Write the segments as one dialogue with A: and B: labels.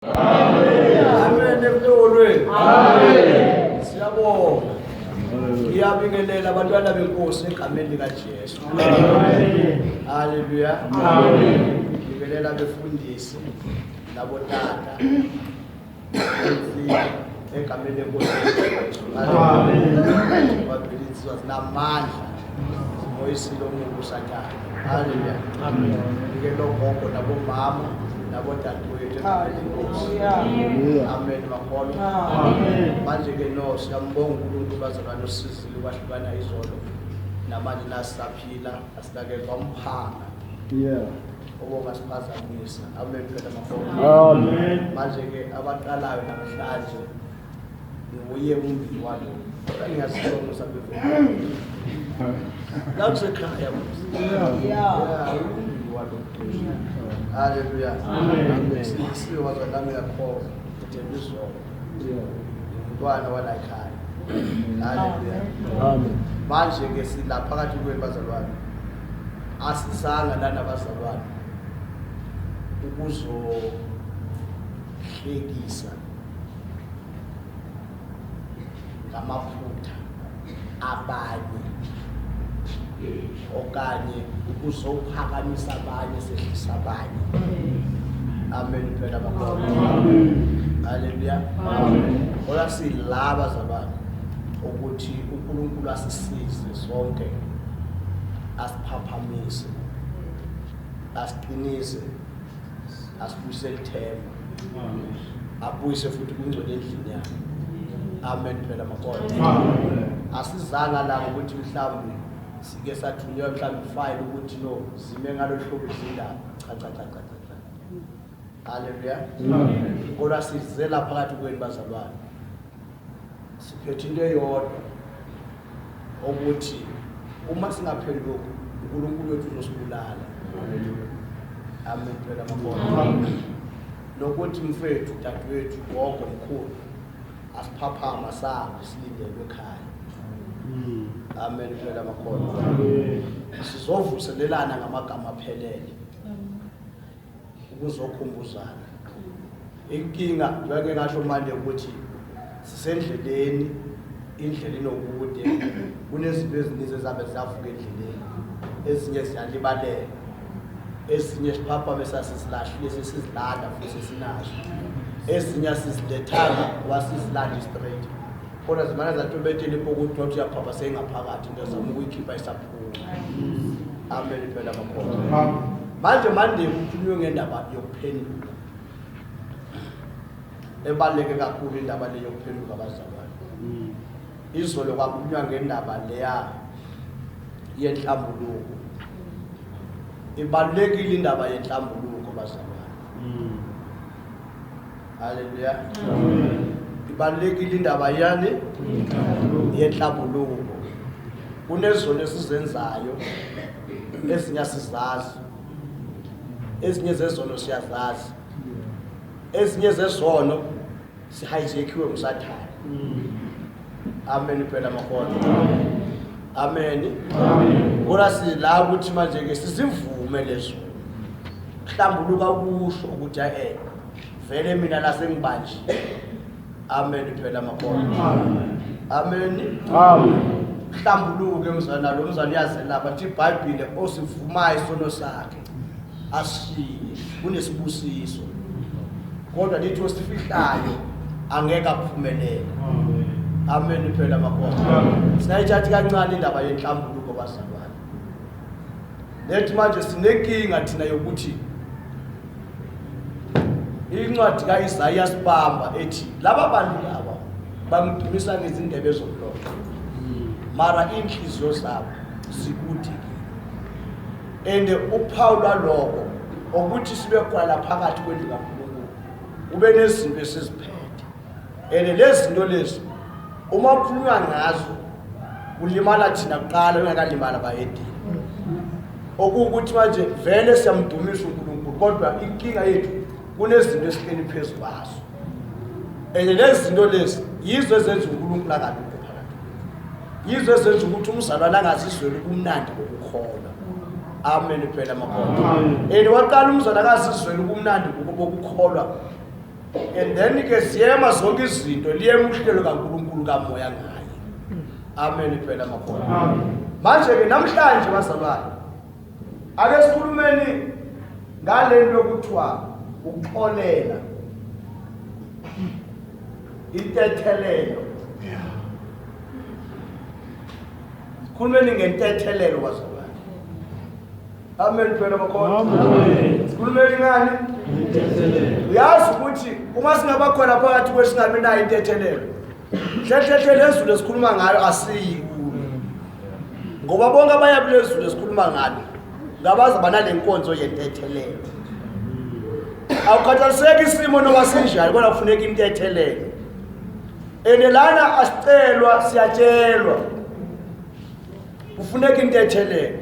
A: Amen emhlolweni. Amen. Siyabonga. Ngiyabingelela abantwana benkosi egameni lika Jesu. Amen. Haleluya. Amen. Ngibingelela abefundisi nabotata. Egameni lenkosi. Amen. Babelizwa namandla. Moyisilo umuntu sathana. Haleluya. Amen. Ngikelo gogo nabomama nabodadewethu egameni lenkosi. Amen makholwa. Amen. Manje ke no siyambonga uNkulunkulu bazalwane usizile kwahlukana izolo. Namanje nasaphila asitake kwamphanga. Obonga siphazamisa. Amen phela makholwa. Amen. Manje ke abaqalayo namhlanje nguye umbi walo. Ngiyasibonga sabevela. La kusekhaya mos. Hallelujah. Amen. Sisiwe wazalami yakho uthembizolo. Umntwana wala ekhaya. Hallelujah. Amen. Manje ke silapha phakathi kwebazalwane. Asizanga lana bazalwane. Ukuzohlekisa ngamaphutha abanye okanye ukuzophakamisa abanye sehlisa abanye. Amen phela bakholwa. Haleluya. Amen. Ola silaba zabani ukuthi uNkulunkulu asisize sonke asiphaphamise asiqinise asibuyisele ithemba. Amen. Abuyise futhi kungcwele endlini yakhe. Amen phela makholwa. Amen. Asizanga la ukuthi mhlawumbe sike sathunywa mhlawumbe file ukuthi no zime ngalo hlobo izindaba. Cha. Haleluya. Amen. Kodwa sizela phakathi kwenu bazalwane. Siphethe into eyodwa ukuthi uma singapheli lokho uNkulunkulu wethu uzosibulala. Haleluya. Amen phela makholwa. Amen. Nokuthi mfethu dadewethu gogo mkhulu asiphaphama sabe silindelwe ekhaya. Amen phela makholwa. Amen. Sizovuselelana ngamagama aphelele. Ukuzokhumbuzana. Inkinga ngeke ngasho manje ukuthi sisendleleni indlela inokude kunezinto ezininzi ezabe zavuka endleleni ezinye ziyalibalela ezinye siphapha bese sisilahlile sesizilanda futhi sinazo ezinye sizilethana wasizilanda straight kodwa zimana zatobethele ukuthi uthi yaphapha sengaphakathi into zama ukuyikhipha isaphuma. Amen phela makholwa. Manje kukhulunywe ngendaba yokuphenduka ebaleke kakhulu indaba le yokuphenduka abazalwane. Izolo kwakhulunywa ngendaba leya yenhlambuluko. Ibalekile indaba yenhlambuluko bazalwane. Haleluya. Amen. Ibalekile indaba yani yenhlambuluko. Kunezono esizenzayo ezinye sizazi. Ezinye zezono siyazazi. Ezinye zezono sihijackiwe ngusathane. Amen phela makholwa. Amen. Amen. Kodwa sila ukuthi manje ke sizivume lezo. Kuhlambuluka kusho ukuthi vele mina la sengibanje. Amen phela makholwa. Amen. Amen. Kuhlambuluke mzana lo mzana uyazela bathi iBhayibheli osivumayo isono sakhe ashiye kunesibusiso. Kodwa lithi osifihlayo angeke aphumelele. Amen phela makholwa. Sinayithatha kancane indaba yenhlambuluko bazalwane. Lethi manje sinenkinga thina yokuthi incwadi kaIsaya sibamba ethi laba bantu laba bamdumisa ngezindebe zomlomo. Mara inhliziyo zabo zikude. Ende uPaul waloko ukuthi sibe khona phakathi kwendlu kaNkulunkulu. Ube nezinto esiziphethe. Ende lezi zinto lezi uma ukhulunywa ngazo ulimala thina kuqala ungakalimala bayedini. Okukuthi manje vele siyamdumisa uNkulunkulu kodwa inkinga yethu kunezinto esihleli phezulu kwazo. Ende lezi zinto lezi yizo ezenza uNkulunkulu akabikho phakathi. Yizo ezenza ukuthi umzalwane angazizweli kumnandi ngokukholwa. Amen phela makholwa. Ende waqala umzalwane angazizweli kumnandi ngokukholwa and then ke siyema zonke izinto liyemuhlelo kaNkulunkulu kamoya ngaye. Amen phela makhona. Manje ke namhlanje bazalwane ake sikhulumeni ngalento yokuthiwa ukuxolela intethelelo. Sikhulumeni ngentethelelo bazalwane. Amen phela makhona. Amen. Sikhulumeni ngani? Intethelelo. Uyazi ukuthi uma singaba khona phakathi kwesingabe nayo intethelelo. Hlehle lezulu esikhuluma ngayo asiyi ngoba bonke abayabulezulu esikhuluma ngalo ngabaza banale nkonzo yentethelelo. Awukhathaliseki isimo noma sinjani kodwa kufuneka intethelelo. Enelana asicelwa siyatshelwa. Kufuneka intethelelo.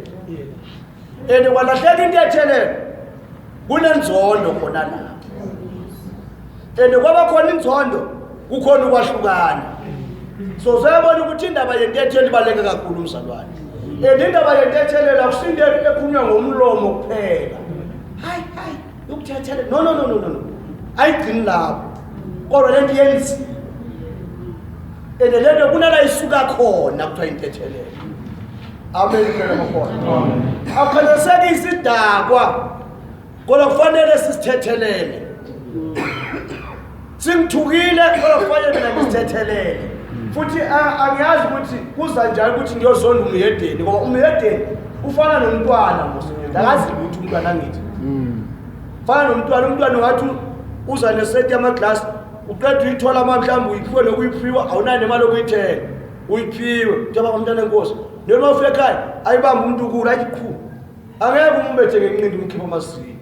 A: Kwalahleka intethelelo kunenzondo khona lapho. Kwaba khona inzondo kukhona ukwahlukana. So sayabona ukuthi indaba yentethelelo ibaleka kakhulu umzalwane. Indaba yentethelelo akusinde ekhunywa ngomlomo kuphela. Hayi ukuthethelelo no. Ayigcini lapho. Kodwa lento yenziwa. Lento kunala isuka khona kuthiwa intethelelo. Amen phela makhona. Amen. Akukhathaliseki isidakwa kodwa kufanele sisithethelele. Singithukile kodwa kufanele mina ngisithethelele. Futhi angiyazi ukuthi kuza njani ukuthi ngiyozonda umyedeni ngoba umyedeni ufana nomntwana mosini. Akazi ukuthi umntwana ngithi. Fana nomntwana ngathi uza neset yamaglass uqeda uyithola mhlawumbe uyiphiwe nokuyiphiwa awunani imali okuyithenga. Uyiphiwe njengoba umntwana enkosi. Noma ufika ekhaya ayibamba umuntu ukula ayikhu. Angeke umbethe ngenqindi umkhipha amasini.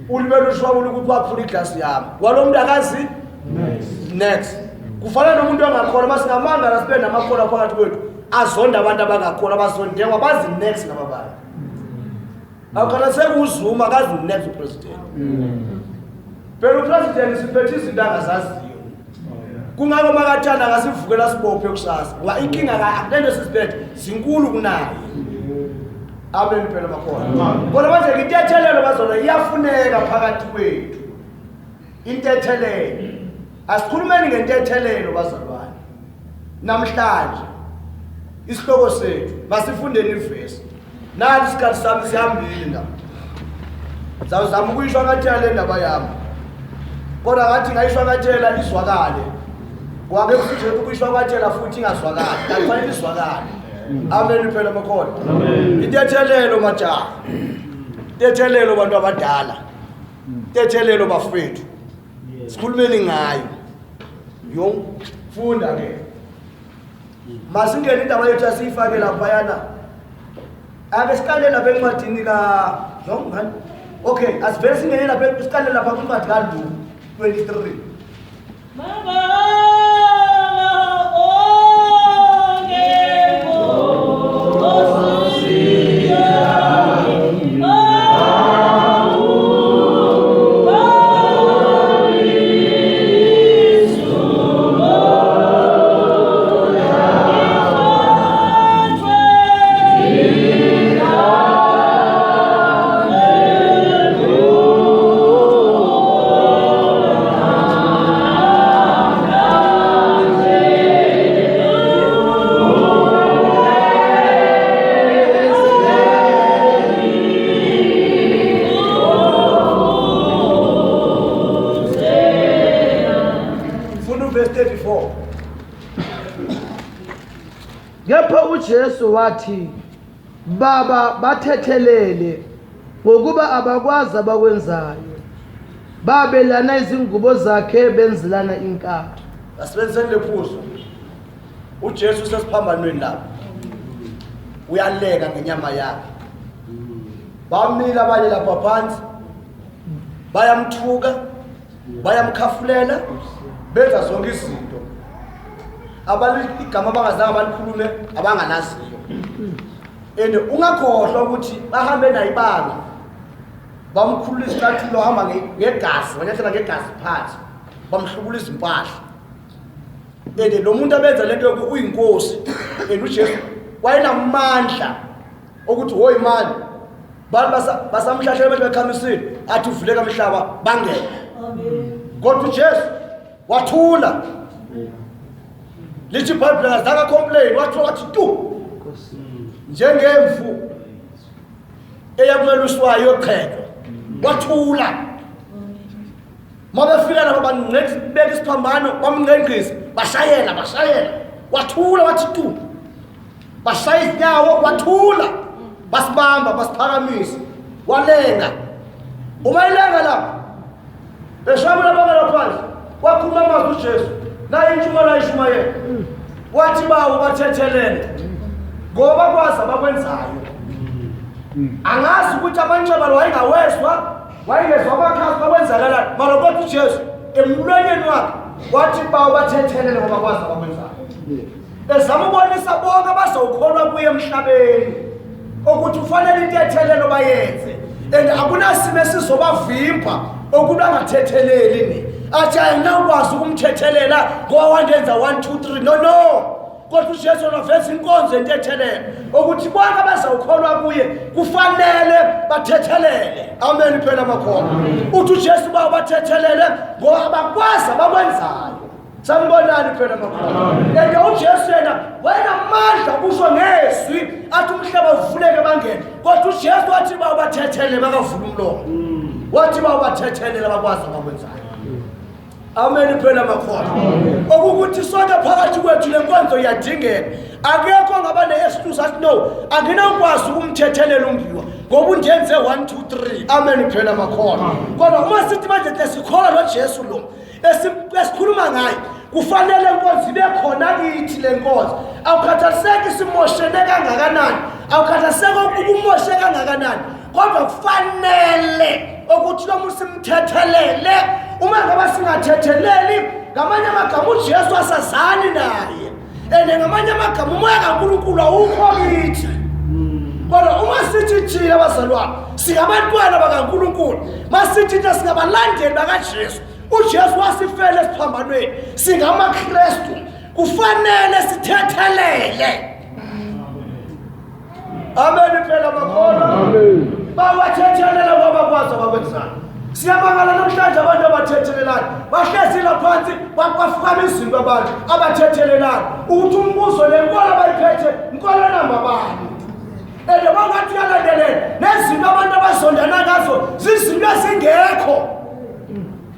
A: Ulibelo shwabula ukuthi waphula iglass yami. Kwalo muntu akazi next. Kufana nomuntu ongakhona masingamanga lasibe namakhola phakathi kwethu azonda abantu abangakhola bazondewa bazi next nababani. Awukhala sekuzuma akazi next president. Pero president siphethe izinto angazaziyo. Kungako makathanda ngasivukela sibophe kusasa. Ngoba inkinga akulento sisiphethe zinkulu kunaye. Amen phela makhona. Kodwa manje intethelelo bazona iyafuneka phakathi kwethu. Intethelelo. Asikhulumeni ngentethelelo bazalwane. Namhlanje isihloko sethu masifundeni ivesi. Nathi isikhathi sami sihambile ndaba. Zawuzama ukuyishwakathela le ndaba yami. Kodwa ngathi ngayishwakathela izwakale. Kwabe kusithi ukuyishwakathela futhi ingazwakali. Akufanele izwakale. Amen phela makhona. Amen. Intethelelo majaha. Intethelelo bantu abadala. Intethelelo bafethu. Sikhulumeni ngayo. Funda ke. Masingene indaba yethu asifake lapha yana. Ake sikale lapha encwadini ka ngani? Okay, asivele singene lapha sikale lapha kuncwadi kaLuka 23.
B: Jesu wathi baba bathethelele ngokuba abakwazi abakwenzayo babelana izingubo zakhe benzelana inkatho.
A: Asibenzeni lephuzo uJesu sesiphambanweni lapho uyaleka ngenyama yakhe. Bamila abanye lapha phansi bayamthuka bayamkhafulela benza zonke izinto igama abangazange balikhulume abanganaziyo. Ungakhohlwa ukuthi bahambe naye ibanga bamkhulula isicathulo hamba ngegazi wanyathela ngegazi phansi bamhlubula izimpahla. Lo muntu abenza lento uyinkosi uJesu wayenamandla ukuthi hoyi mani basamhlahlela bekhamisile athi uvuleka umhlaba bangene. Amen. kodwa uJesu wathula. Lithi iBhayibheli akazange complain, wathula wathi tu njengemvu eyakumeluswayo yoqhedwa, wathula. Mabefika laba banqebeka isiphambano bamnqenqisa, bashayela wathula wathi tu, bashaya izinyawo wathula, basibamba basiphakamisa, walenga. Umayilenga lapha beshamula bangala phansi, wakhuluma amazwi uJesu naye intshumayelo ayishumayela, wathi bawo bathethelele ngoba kwazi abakwenzayo. Angazi ukuthi amanxeba wayengezwa abakhasi bakwenzakalani, mara kodwa uJesu emlonyeni wakhe wathi bawo bathethelele ngoba kwazi abakwenzayo. Ezama ubonisa bonke abazawukholwa kuye emhlabeni ukuthi ufanele into ethelelo bayenze, and akunasimo esizobavimba okuba angathetheleli ni athi ayinakwazi ukumthethelela ngoba wandenza 1 2 3. No, kodwa uJesu noveza inkonzo entethelelo ukuthi bonke abazawukholwa kuye kufanele bathethelele. Amen. Phela makhono uthi uJesu bawo bathethelele ngoba abakwazi abakwenzayo. Sanibonani phela makhono. And uJesu yena wayenamandla kusho ngezwi athi umhlaba uvuleke bangene, kodwa uJesu wathi bawo bathethelele bakavula umlomo, wathi bawo bathethelele abakwazi abakwenzayo. Amen. Phela makhono okukuthi sonke phakathi kwethu lenkonzo iyadingeka. Akekho ngaba ne-excuse athi no anginakwazi ukumthethelela umbiwa ngoba undenze 1 2 3. Amen. Phela makhono kodwa uma sithi manje lesikholwa noJesu lo esikhuluma ngaye, kufanele inkonzo ibe khona kithi. Le nkonzo awukhathaliseki simoshene kangakanani, awukhathaliseki ukumoshe kangakanani, kodwa kufanele ukuthi lo muntu simthethelele. Uma ngaba singathetheleli, ngamanye amagama uJesu asazani naye, and ngamanye amagama umoya kaNkulunkulu awukho kithi. Kodwa uma sithi thina abazalwane singabantwana bakaNkulunkulu, masithi thina singabalandeli bakaJesu, uJesu wasifela esiphambanweni, singamaKristu, kufanele sithethelele. Amen. Phela makhono bawathethelela ngoba kwazi abakwenzayo. Siyabangala namhlanje abantu abathethelelana bahlezi laphansi bafukama izinto abantu abathethelelana ukuthi umbuzo lenkolo abayiphethe inkolo namba bani, and bangathi yalandelela nezinto abantu abazondana ngazo zizinto ezingekho.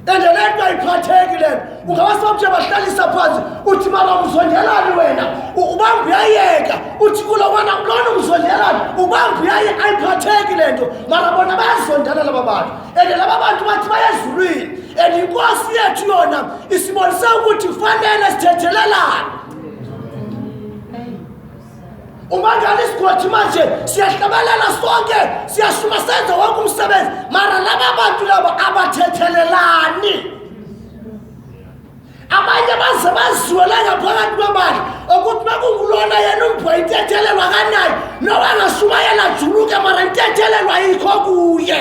A: And lento ayiphatheki lento ungaba sobuje bahlalisa phansi uthi mara umzondelani wena ubamba uyayeka uthi kulona umzondelani ubamba ayiphatheki lento, mara bona bayazondana laba bantu, and laba bantu bathi bayezulwini, and inkosi yethu yona isibonisa ukuthi kufanele sithethelelane. Uma ngale isikhathi manje siyahlabalala sonke siyashuma senze wonke umsebenzi, mara laba bantu laba abathethelelani. Abanye baziwela ngaphakathi kwamandla ukuthi bakungulona yena umphoyinti ethelelwa kanayo noba angashumayela juluke, mara intethelelwa yikho kuye.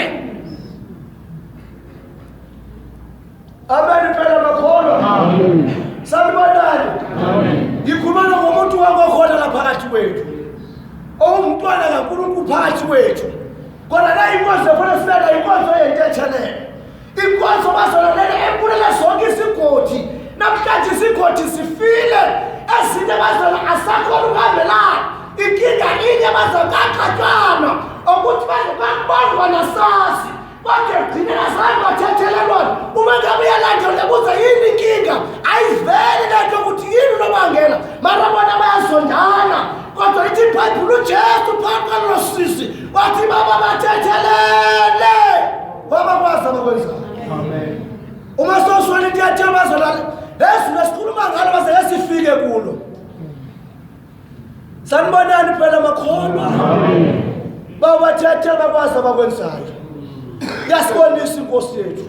A: Amen. Phela makhono sanibonani. Ngikhuluma ngomuntu wangokhona laphakathi kwethu, owumntwana kaNkulunkulu phakathi kwethu, kodwa la inkonzo efuna sibeka inkonzo yentethelelo, inkonzo bazolalela empulela zonke isigodi. Namhlanje isigodi sifile, ezinye bazola asakhona ukuhambelana, inkinga inye bazokaqathwana ukuthi bazokubangwa nasasi, kodwa ekugcineni azange bathethelelwana. Uma ngabe uyalandela ubuza yini inkinga, ayiveli lento ukuthi yini unobangela, mara bona bayazondana. Kodwa ithi iBhayibheli uJesu phakathi nosisi wathi baba bathethelele baba kwazi abakwenzayo. Amen. Uma soswele into yathela bazolala leso nesikhuluma ngalo baze yasifike kulo. Sanibonani phela makholwa. Amen. Baba bathethelele bakwazi abakwenzayo. Yasibonisa inkosi yethu.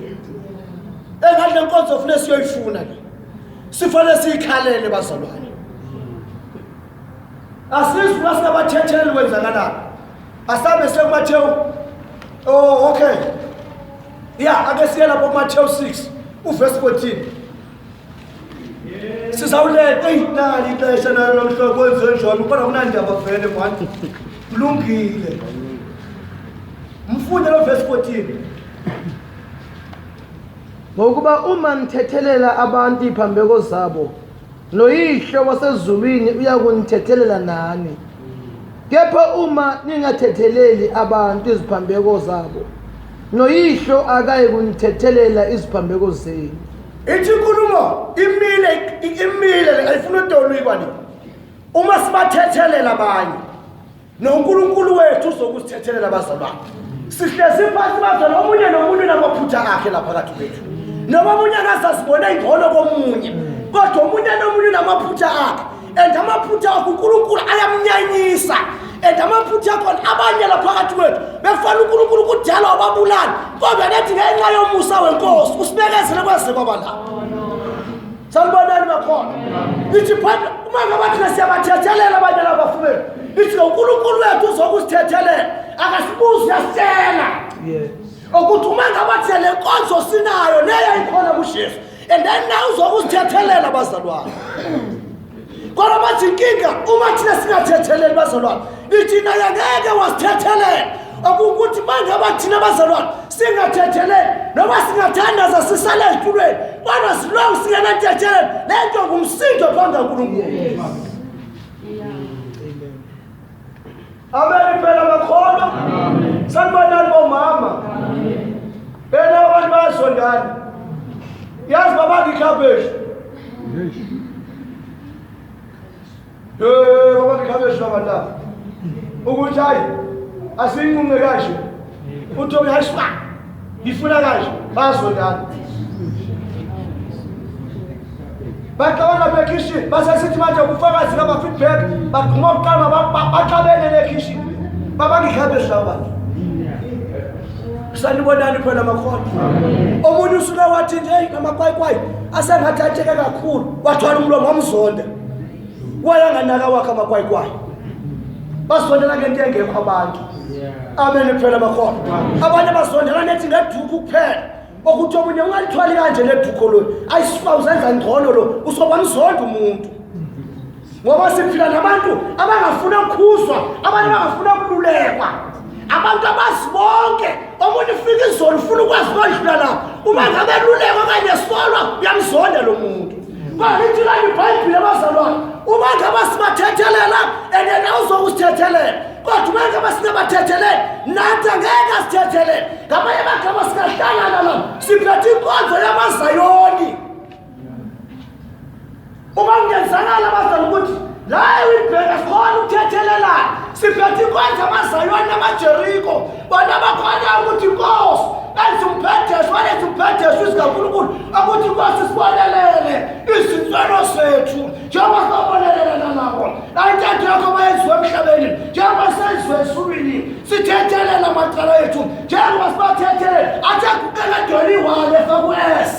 A: Engadle inkonzo ofuna siyoyifuna le. Sifanele sikhalele bazalwane. Asizwe asabathethelele kwenzakalani. Asabe sekuMathewu. Oh okay. Yeah, ake siye lapho kuMathewu 6 uverse 14. Sizawuletha eyinali ixesha nalo lomhlobo kwenze njalo kodwa kunandaba vele manje. Kulungile. Mfunde lo verse 14.
B: ngokuba uma nithethelela abantu iphambeko zabo noyihlo wasezulwini uyakunithethelela nani. Kepha uma ningathetheleli abantu iziphambeko zabo noyihlo akayi kunithethelela iziphambeko zenu.
A: Ithi inkulumo imile ayifuna udoluyikwa ni. Uma sibathethelela abanye noNkulunkulu wethu uzokusithethelela abazalwane. Sihlezi phansi bazalwane omunye nomunye namaphutha akhe lapha phakathi kwethu. Noma omunye akasasibona ingcono komunye kodwa omunye nomunye namaphutha akhe. And amaphutha akhe uNkulunkulu ayamnyanyisa. And amaphutha akhe abanye lapha phakathi kwethu befana uNkulunkulu kudala wababulala kodwa nathi ngenxa yomusa wenkosi usibekezele kwaze kwaba la. Sanibonani bakhona. Ithi phakathi uma ngabathi siyabathethelela abanye labafowethu. Ithi uNkulunkulu wethu uzokusithethelela akasibuzi yasela.
B: Yes.
A: Ukuthi uma ngabathi le nkonzo sinayo leyo ikhona kuJesu and then now uzokusithethelela abazalwane. Kodwa bathi inkinga uma thina singathetheleli bazalwane ithi naye ngeke wasithethelela. Akukuthi manje abathina abazalwane singathetheleli noma singathandaza sisale ezitulweni kodwa silonke singenathetheleli lento ngumsindo phambi kaNkulunkulu. Amen phela bakholwa. Sanibonani bomama. Bena abantu bayasondana. Yazi baba ngikhabeshi. Baba ngikhabeshi abantwana. Ukuthi hayi asinqume kahle. Uthi uyashwa. Ngifuna kahle bayasondana. Bakhona bekhishi basasithi manje ubufakazi kama feedback bakhomqama baxabene lekhishi baba ngikhabeshi abantu. Sanibonani phela makhona. Omunye usuka wathi nje ngamakwayikwayi asengathatheka kakhulu wathwala umlomo wamzonda. Wayanganaka wakhe amakwayikwayi. Basondela ngento engekho abantu. Amen phela makhona. Abanye basondela nethi ngeduku kuphela. Ukuthi omunye ungalithwali kanje leduko lo ayisifa uzenza ngcono lo usobamzonda umuntu. Ngoba siphila nabantu abangafuna ukukhuzwa, abantu abangafuna ukululekwa. Abantu abasibonke omunye ufika izolo ufuna ukwazi kodlula la uma ngabe luleko kanye solwa uyamzonda lo muntu. Kodwa lithi la iBhayibheli abazalwane uma ngabe sibathethelela ene nawe uzokusithethelela kodwa uma ngabe singabathethelela nathi angeke asithethelela. Ngamanye amagama singahlangana la siphethe inkonzo yamaZayoni. Uma ngenzakala abazalwane ukuthi la uyibheka khona ukuthethelela siphethe inkonzo yamaZayoni namaJeriko bona bakhona ukuthi inkosi enzumphethe wale zumphethe isikaNkulunkulu ukuthi inkosi sibonelele izinswelo zethu njengoba sabonelele nabo ayithathe yakho bayenziwe emhlabeni njengoba senziwe esulwini sithethelela amacala ethu njengoba sibathethelela athi akukela doliwale faku-S.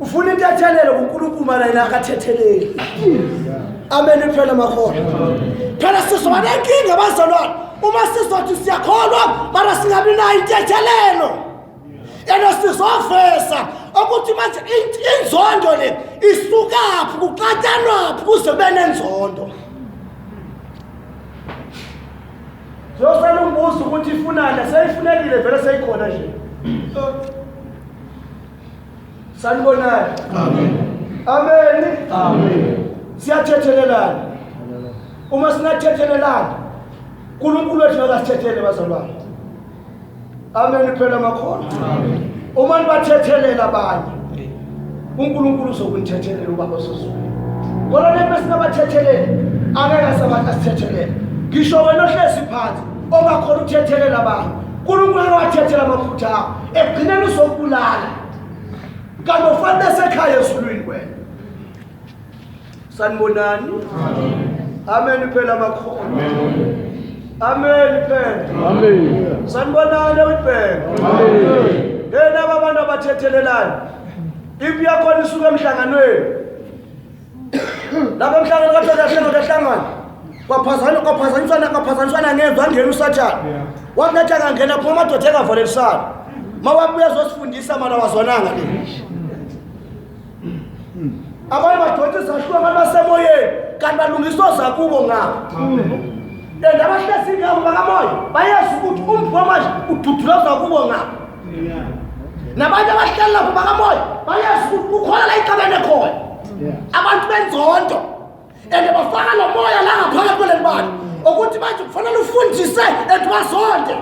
A: Ufuna intethelelo kuNkulunkulu mana yena akathetheleli. Amen phela makhona. Phela sizoba nenkinga abazalwane uma sizothi siyakholwa mara singabi nayo intethelelo. Yena sizofesa ukuthi manje inzondo le isukaphi kuqathanwaphi kuze kube nenzondo. Zosala umbuzo ukuthi ifunana seyifunekile vele seyikhona nje. Sanibonani. Amen. Amen. Amen. Siyathethelelana. Uma sinathethelelana uNkulunkulu wethu akasithethelele bazalwane. Amen phela makhona. Amen. Uma nibathethelela abanye uNkulunkulu uzokunithethelela ubaba osozweni. Kodwa nebe singabathethelela angeke sabantu asithethelela. Ngisho wena ohlezi phansi ongakhona ukuthethelela abanye uNkulunkulu uyawathethela amaphutha akho egcineni uzokubulala. Kanti ufanele sekhaya esulwini wena. Sanibonani. Amen phela makhona. Amen phela. Amen. Sanibonani wibheka. Amen. Yena abantu abathethelelana. Ipi yakho isuka emhlanganweni. Lapha emhlanganweni kahlangana. Kwaphazanyiswana ngemva ngena uSathane. Wakuletha kangena phoma amadoda ekavalelisana. Mawabuya zosifundisa mana wazonanga le. Abanye badoda izahluka abantu basemoyeni kanti balungiswa zakubo ngapha. and abahlezi ngabo bakamoya bayazi ukuthi umbwa manje ududulaza kubo ngapha nabantu abahlala lapho bakamoya bayazi ukuthi ukhona la icabene khona abantu benzonto and bafaka lo moya la ngaphakathi kwale bantu ukuthi manje kufanele ufundise etwasonde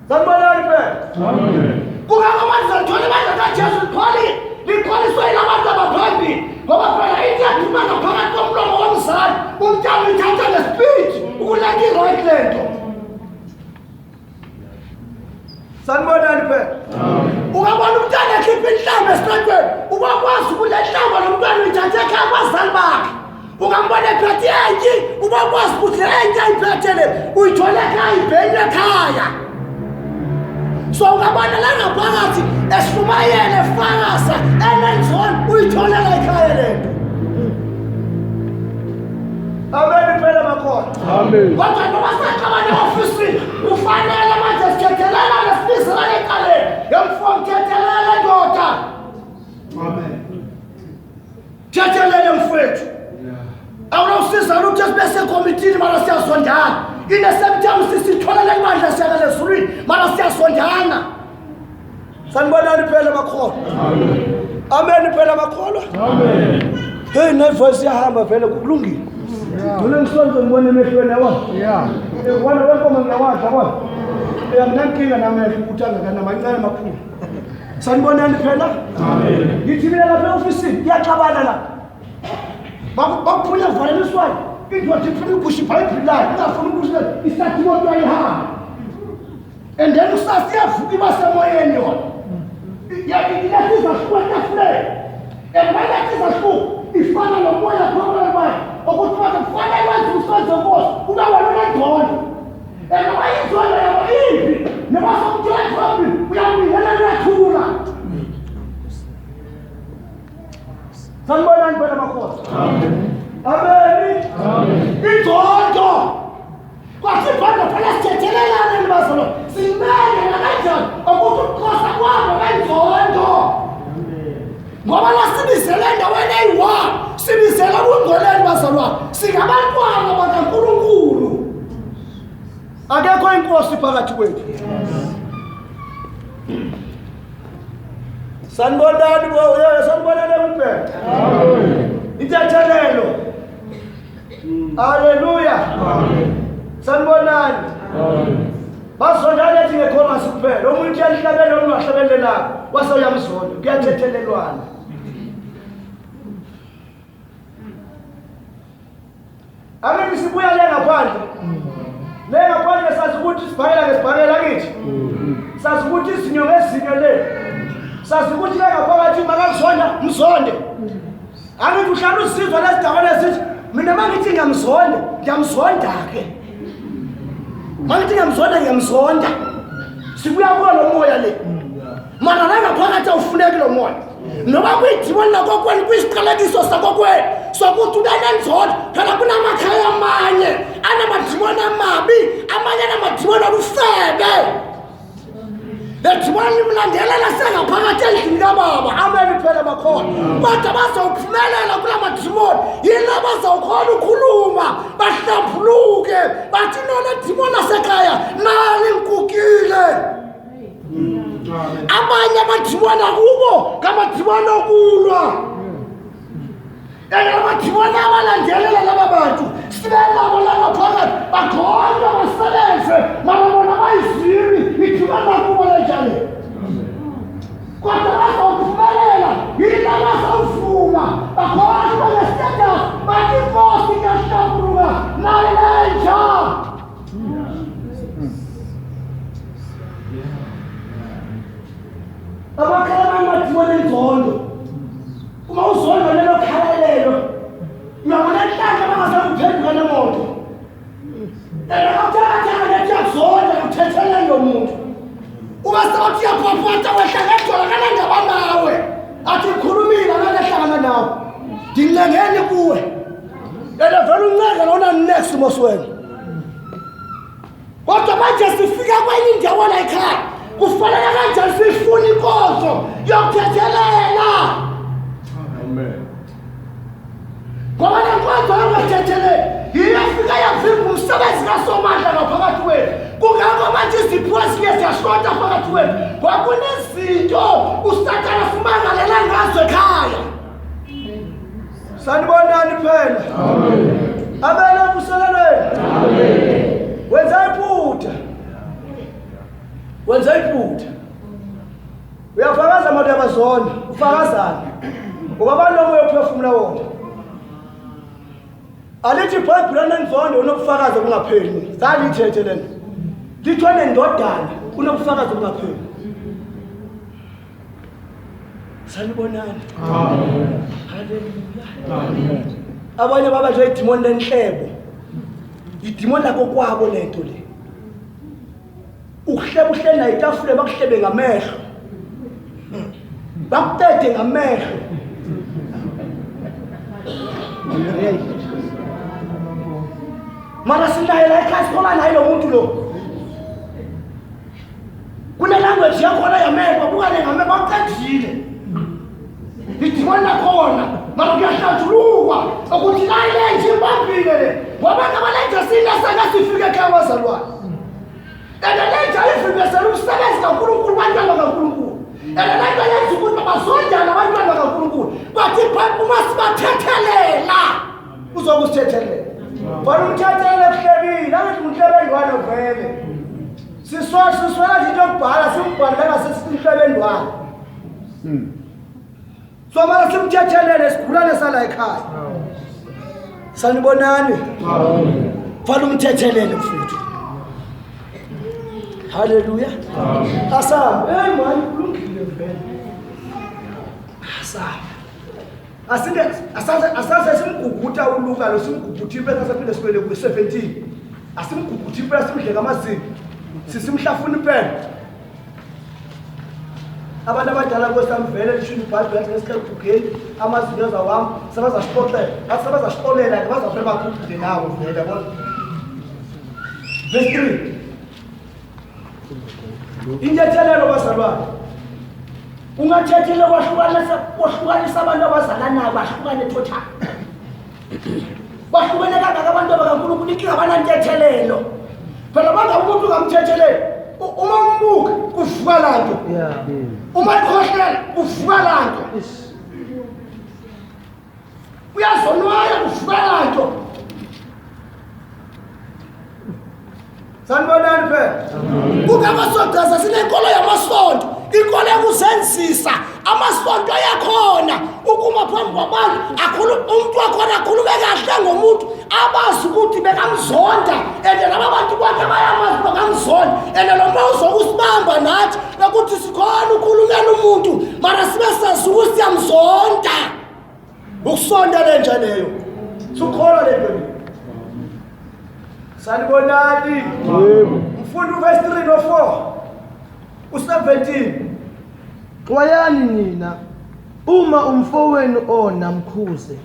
A: sanibonani phela amen kungaba manje ngithola manje kaJesu likholiswe ilabantu abaphambili ngoba phela ithi yaphuma ngaphakathi komlomo womzali umntwana uthatha ngespeed ukulanda i-right lento sanibonani phela ungabona umntwana ekhipha inhlamba esitratweni ubakwazi ukule nhlamba lo mntwana uyithathe ekhaya kwazali bakhe ungambona ephethe enye ubakwazi ukuthi enye ayiphethele uyithole ekhaya ibhenya ekhaya so ungabona la ngaphakathi esifumayele efakasa enenzoni uyitholela ekhaya lento amen phela bakhona amen kodwa noma saqabane ofisini kufanele manje sikhethelana nesibizela ekaleni yemfundo thethelele ndoda amen thethelele mfethu awusiza ukuthi sibese committee mara siyasondana inesemthamu sisitholela imandla siyakale ezulwini mara siyasondana sanibonani phela bakhona amen amen phela bakholwa amen hey nevoice yahamba phela kulungile Dole ngisonto ngibone emehlweni yabo. Yeah. Wena wenkomo ngiyawadla kwapha. Nginankinga namehlo ukuthi angakana amancane amakhulu. Sanibonani phela? Amen. Ngithibela lapha e-ofisini kuyaxabana la. Bakuphunya valeliswayo. Indoda ifuna ukushipha iBhayibheli layo, ingafuni ukuthi isathi imoto ayihamba. And then usasiyavuka ibasemoyeni yona. Yakilathi zashuka tafule. Emayelathi zashuka ifana nomoya phakathi kwayo. Ukuthi kufanele wenze umsebenzi wonke kuba wena ngcono emayizona yabo ipi nebasomthetho wapi uyabingelela nathula sanibonani phela makhosi amen amen inzondo kwathi phela phela sithethelelana nibazolo simele kanjani ukuthi ukhosa kwabo benzondo ngoba lasibizele endaweni eyi-1 sibizela ubungcweleni bazalwane singabantwana bakaNkulunkulu akekho inkosi phakathi kwethu sanibonani sanibonani kuphela ithethelelo haleluya sanibonani basondana ethi ngekhona sikuphela omuntu uyahlabela omunye wahlabelelako waseyamzondo kuyathethelelwana Ake sibuya le ngaphandle. Le ngaphandle sazi ukuthi sibhakela ngesibhakela kithi. Sazi ukuthi izinyo ngezinyo le. Sazi ukuthi le ngaphakathi makazonda mzonde. Angithi uhlala usizwa lesidakwana esithi mina mangithi ngiyamzonda ke. Mangithi ngiyamzonda. Sibuya kulo moya le. Mana la ngaphakathi awufuneki lo moya. Noma kuyidimoni lakokwenu kwisiqalekiso sakokwenu sokuthi ubenenzondo phela kunamakhaya amanye anamadimoni amabi amanye anamadimoni alufebe ledimoni limlandelela sengaphakathi endlini kababa amen phela bakhona kodwa bazawuphumelela kula madimoni yila bazawukhona ukhuluma bahlambuluke bathi nona dimoni asekhaya nali nkukile abanye amadimoni akubo ngamadimoni okulwa amadimoni abalandelela laba bantu sibelabo langaphakathi bakhona basebenze mababona bayizimi idimoni akubo lenjani kodwa bazawuphumelela yila bazawuvuma bakhona banestatus bathi inkosi iyahlambuluka nalenja abakhala bathibona inzondo uma uzondo lelo khalelelo uyabona inhlanhla bangazakuphenduka nemoto akuthathanga lethi yakuzonda kuthethele lo muntu uma sewuthi uyapapata wehlangedwa kanandaba nawe athi khulumile akalehlangana nawe ngingcengeni kuwe ene vele unceka lona next moswena kodwa manje sifika kwenye indawo la ekhaya kufanele kanjani sifuna inkonzo yokuthethelela amen ngoba le nkonzo yangathethele iyafika yavimba umsebenzi kaSomandla ngaphakathi wethu. Kungakho manje iziphiwo siye siyashota phakathi wethu ngoba kunezinto uSathane afumangalela ngazo ekhaya. Sanibonani phela. Amen. Abela kuseleleni. Amen. Wenza iphutha. Wenza iphutha. Uyafakaza manje abazona, ufakazana. Ngoba abantu omoyophefumula wona. Alithi iBhayibheli anenzondo unokufakaza kungapheli. Zalithethe lento. Lithwane ndodana unokufakaza kungapheli. Sanibonani. Amen. Hallelujah. Amen. Abanye baba nje idimoni lenhlebo. Idimoni lakho kwabo lento le. Ukuhleba uhlena itafule bakuhlebe ngamehlo. Bakutete ngamehlo. Mara sinaye la ekhaya khona naye lo muntu lo. Kune language yakhona yamehlo bukane ngamehlo bakuqedile. Idimoni lakhona mara kuyahlatshulukwa ukuthi la ile nje imbambile le. Ngoba ngabalenza sina sangasifike ekhaya wazalwane. Elenza ifibesela umsebenzi kaNkulunkulu bantwana kaNkulunkulu. Elenza yenza ukuthi bazondana abantwana kaNkulunkulu. Bathi iBhayibheli uma sibathethelela uzokusithethelela. Fana umthethelele kuhlebile, angathi umhlebendwane vele. Siswela into yokubhala simbhala ngasesihlebendwane. So mara simthethelele sigulane sala ekhaya. Sanibonani? Amen. Fana umthethelele mfuthu. Hallelujah. Amen. Asam, man kulungile vele. Asam. Asase simguguta uLuka lo simguguthi impela saphinde sikwele ku17. Asimguguthi impela simdle ngamazini. Sisimhlafuna impela. Abantu abadala kwesamvele lishini iBhayibheli ngesikhathi amazinyo zawami sabazasixoxela, asabazasixolela bazafela bakhuphe nawo vele yabona. Verse 3. Injethelelo bazalwane. Ungathethele kwahlukanisa abantu abazalanayo bahlukane total. Bahlukane kangaka abantu bakaNkulunkulu inkinga abanantethelelo. Phela banga umuntu ngamthethelele. Uma umbuka kuvuka lanto. Yeah. Uma ikhohlela kuvuka lanto. Uyazonwaya kuvuka lanto. Sanibonani phela. Kungamasonto sinenkolo yamasonto. Inkolo yakuzenzisa amasonto ayakhona ukuma phambi kwabantu umuntu wakhona akhulume kahle ngomuntu abazi ukuthi bekamzonda ende laba bantu kwakhe bayamazi bekamzonda ende lo mawuzo usibamba nathi ukuthi sikhona ukhulumela umuntu mara sibe sazi ukuthi siyamzonda ukusonda lenje leyo sukhola lento. Sanibonani? Yebo. Mfundo verse 3 no 4. U17.
B: Xwayani nina uma umfowenu onamkhuze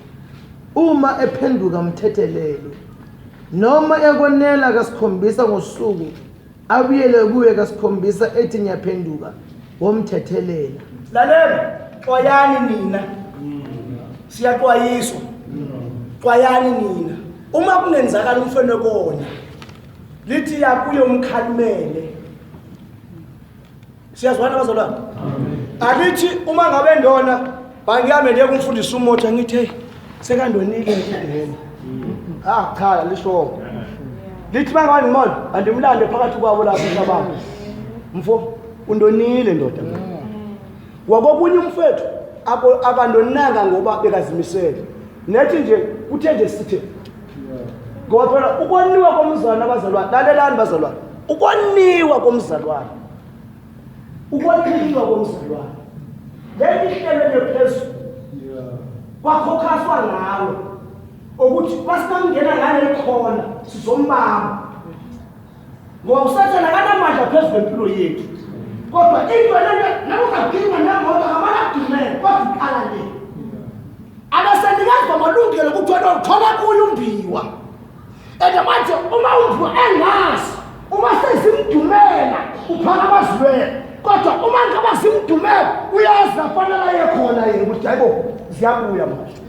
B: uma ephenduka mthethelelo noma ekonela kasikhombisa ngosuku abuyele kuye kasikhombisa ethi nyaphenduka womthethelela.
A: Lalela xwayani nina. Siyaxwayiswa. Xwayani nina. Uma kunenzakala umfowenu kona lithi yakuye umkhalimele. Siyazwana abazalwane? Amen. Alithi uma ngabe ndona bangiyame ndiye kumfundisa umoto ngithi hey sekandonile ngidela. Cha lisho. Lithi bangabe ngimona andimlande phakathi kwabo lapho ehlabathi. Mfo undonile ndoda. Wakobunye umfethu akandonanga ngoba bekazimisele. Nethi nje uthe nje sithi ngoba phela ukoniwa komzalwane abazalwane lalelani bazalwane. Ukoniwa komzalwane. Ukwakhiwa komzalwane. Leli hlelo lephezulu. Kwakhokhaswa ngawe. Ukuthi masikangena ngane likhona sizombamba. Ngoba usathana kanamandla phezulu empilo yethu. Kodwa into lento nakungagcina nangoba amanadumele kodwa iqala le. Abasendikazi bamalungelo ukuthi wena uthola kuyo umbiwa. Ende manje uma umuntu engazi uma sezimdumela uphana amazwela. Kodwa uma ngaba simdumela uyazi nafanele ayekhona yena ukuthi hayibo ziyabuya manje.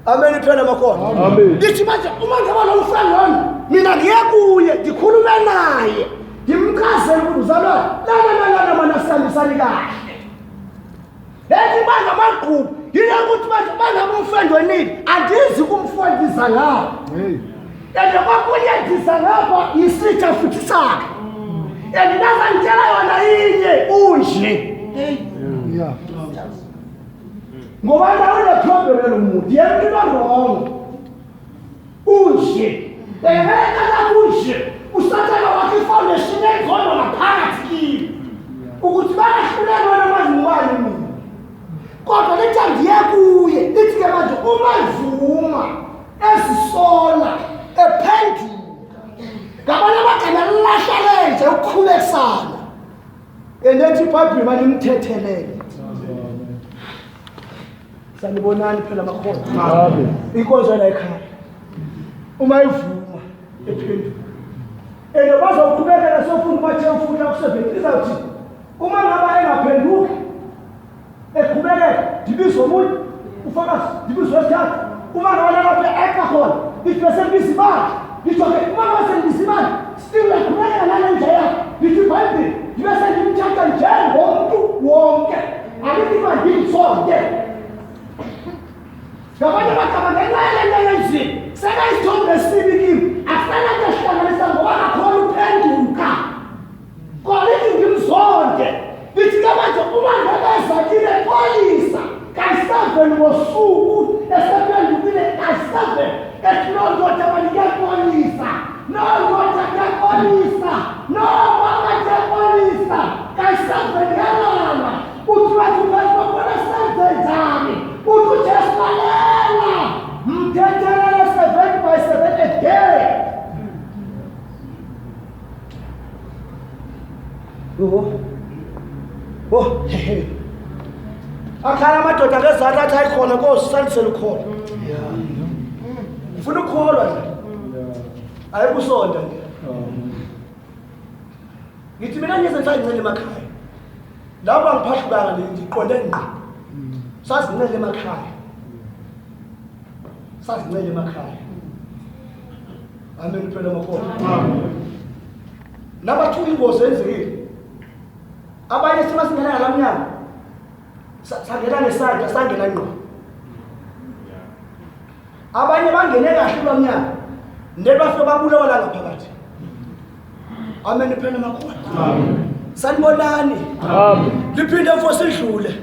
A: Amen phela makhona.
B: Amen.
A: Lithi manje uma ngaba lo mfana wami mina ngiye kuye ngikhulume naye. Ngimchazele ukuthi uzalwane la mana sisambisani kahle. Lethi manje amagqubu yile ukuthi manje bangaba umfana wenini andizi kumfundisa ngawo. Yena kwakunyenzisa ngapha isitha futhi sakhe. Yena nazangitshela yona inye unje.
B: Yeah.
A: Ngoba la problem lo muntu yena wrong. Unje. Eheka la unje. Usathana wakhe foundation ekhona ngaphakathi kimi. Ukuthi bayahlulelwa namazimali mina. Kodwa lethi angiye kuye. Lithi ke manje uma ivuma esisola ephenduka. Ngabona bagana lahla lenze ukukhulekisana. Enethi iBhayibheli manje imthethelele. Sanibonani phela makhona.
B: Amen.
A: Inkonzo la ekhaya. Uma ivuma ephenduka. Bazoqhubekela sofuna bathe ufuna ukusebenzisa izawuthi uma ngaba engaphenduki eqhubekela dibizo umuntu ufakazi dibizo wesithathu uma ngaba lapha ekha khona isebenzisa imali lithoke uma ngaba sebenzisa imali still eqhubekela nale nje yakho lithi iBhayibheli bese ngimthatha njengomuntu wonke alithi bandimsonke ngabanye bagaba ngenxa yenzi sekayithombe esibi kimi afana ngehlanganisa ngoba ngakhona uphenduka kwalithi ngimzonke lithi manje uma ngabazakile polisa kayisabe ngosuku esephendukile kayisabe etinondoda banike polisa nondoda kapolisa nobaba kapolisa kayisabe ngelala uthi bathi bazobona senze njani uthi Jesu alela mthethelele 7 by 7 a day. Akhala amadoda ngezandla athi ayikhona Nkosi sandisele ukhona. Ufuna ukukholwa nje. Ayikusonda nje. Ngithi mina ngize ngincele emakhaya. Lapho angiphahlukanga ngiqonde ngqi. Sazincele emakhaya. Sazincele emakhaya. Amen phela makhona. Amen. Nabathu ingozi enzekile. Abanye simasingena lamnyama. Sangena nesandla sangena ngqo. Abanye bangene kahle lamnyama. Ndebafike babulawa la ngaphakathi. Amen phela makhona. Amen. Sanibonani. Amen. Liphinde mfosi idlule.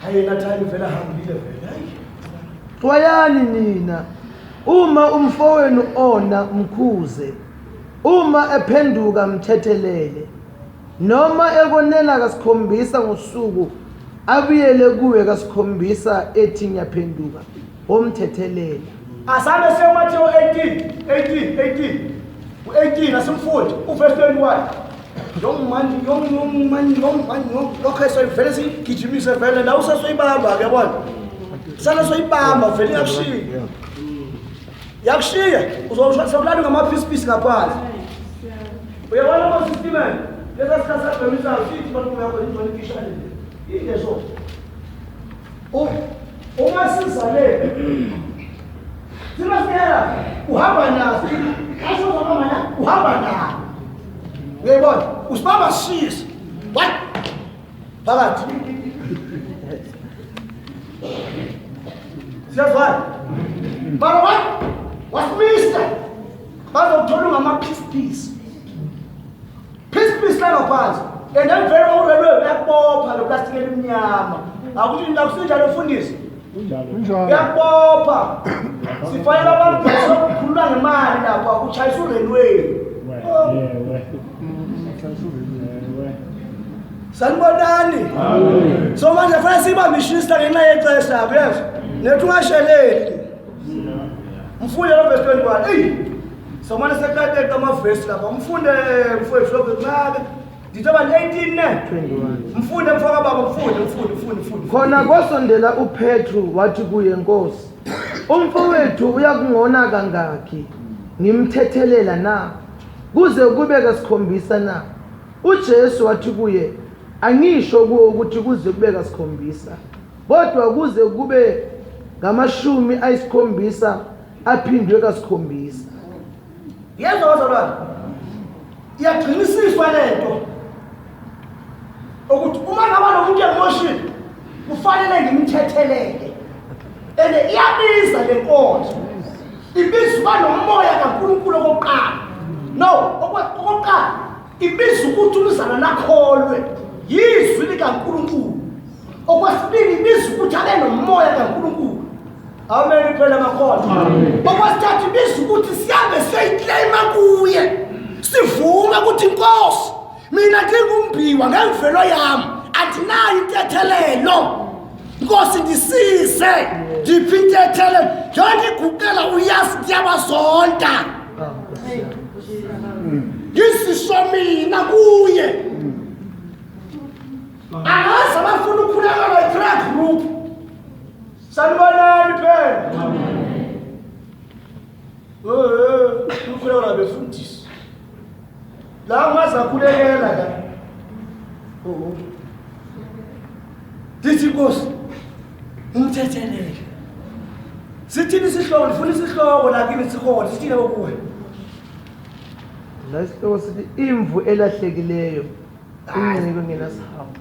A: Hayi na time vela hambile vela. Hayi.
B: Xwayani nina uma umfowenu ona mkhuze uma ephenduka mthethelele noma ekonela kasikhombisa ngosuku abuyele kuwe kasikhombisa ethi ngiyaphenduka omthethelela.
A: Asabe seMathewu 18 u18 asimfundi uverse 21 yomani lokho esivele sigijimise vele la usasoyibamba ke yabona sana soyibamba vele yakushiya uzowushaya ngamapiece ngaphansi uyabona ama system leza sikhathi sabemisa sithi bantu yakho into ikishane ingezo uma sizale sinasiyela uhamba nazo kasho mama na uhamba nazo uyabona usibamba shisa what phakathi siyazwana mara what wasimister bazothola ngamapiece piece la ngaphansi and then very already yakubopha lo plastic elimnyama akuthi ndakusinjalo ufundisi yakubopha sifayela abantu sokukhulula ngemali lapho akuchayisa urailway sanibonani so manje fanele sibambishisa ngenxa yexesha yes nethu ungasheleli mfuye lo verse 21 so manje sekade amavesi lapha mfunde mfowethu lo kunabe ndithoba 18 ne
B: 21
A: mfunde mfaka baba mfunde
B: khona kwasondela uPetru wathi kuye Nkosi umfowethu uyakungona kangaki ngimthethelela na kuze kube kasikhombisa na uJesu wathi kuye angisho kuwe ukuthi kuze kube kasikhombisa kodwa kuze kube ngamashumi ayisikhombisa aphindwe kasikhombisa.
A: Yezwa bazalwane, iyaqinisiswa lento ukuthi uma ngaba nomuntu emotion kufanele ngimthethelele. And iyabiza le nkonzo. Ibiza uba nomoya kaNkulunkulu okokuqala. No, okokuqala ibiza ukuthi umzana nakholwe yizwi likaNkulunkulu. Okwesibili ibiza ukuthi abe nomoya kaNkulunkulu. Amen phela amakholwa. Okwesithathu ibiza ukuthi sihambe siyiclaima kuye. Sivume ukuthi Nkosi, mina ngingumbiwa ngemvelo yami, andinayo intethelelo. Nkosi ndisise, ndiphi intethelelo. Njengoba ngigugela uyazi ndiyabazonda. Ngisisho mina kuye. Angazi abafuna ukukhuleka le-track group. Sanibonani phela. Ukukhuleka labefundisi. La ungaza khulekela la. Dithi Nkosi, umthethelele. Sithini isihloko, ndifuna isihloko la kimi sikhona, sithini okuwe.
B: La isihloko sithi imvu elahlekileyo, inciko ngenasihawu.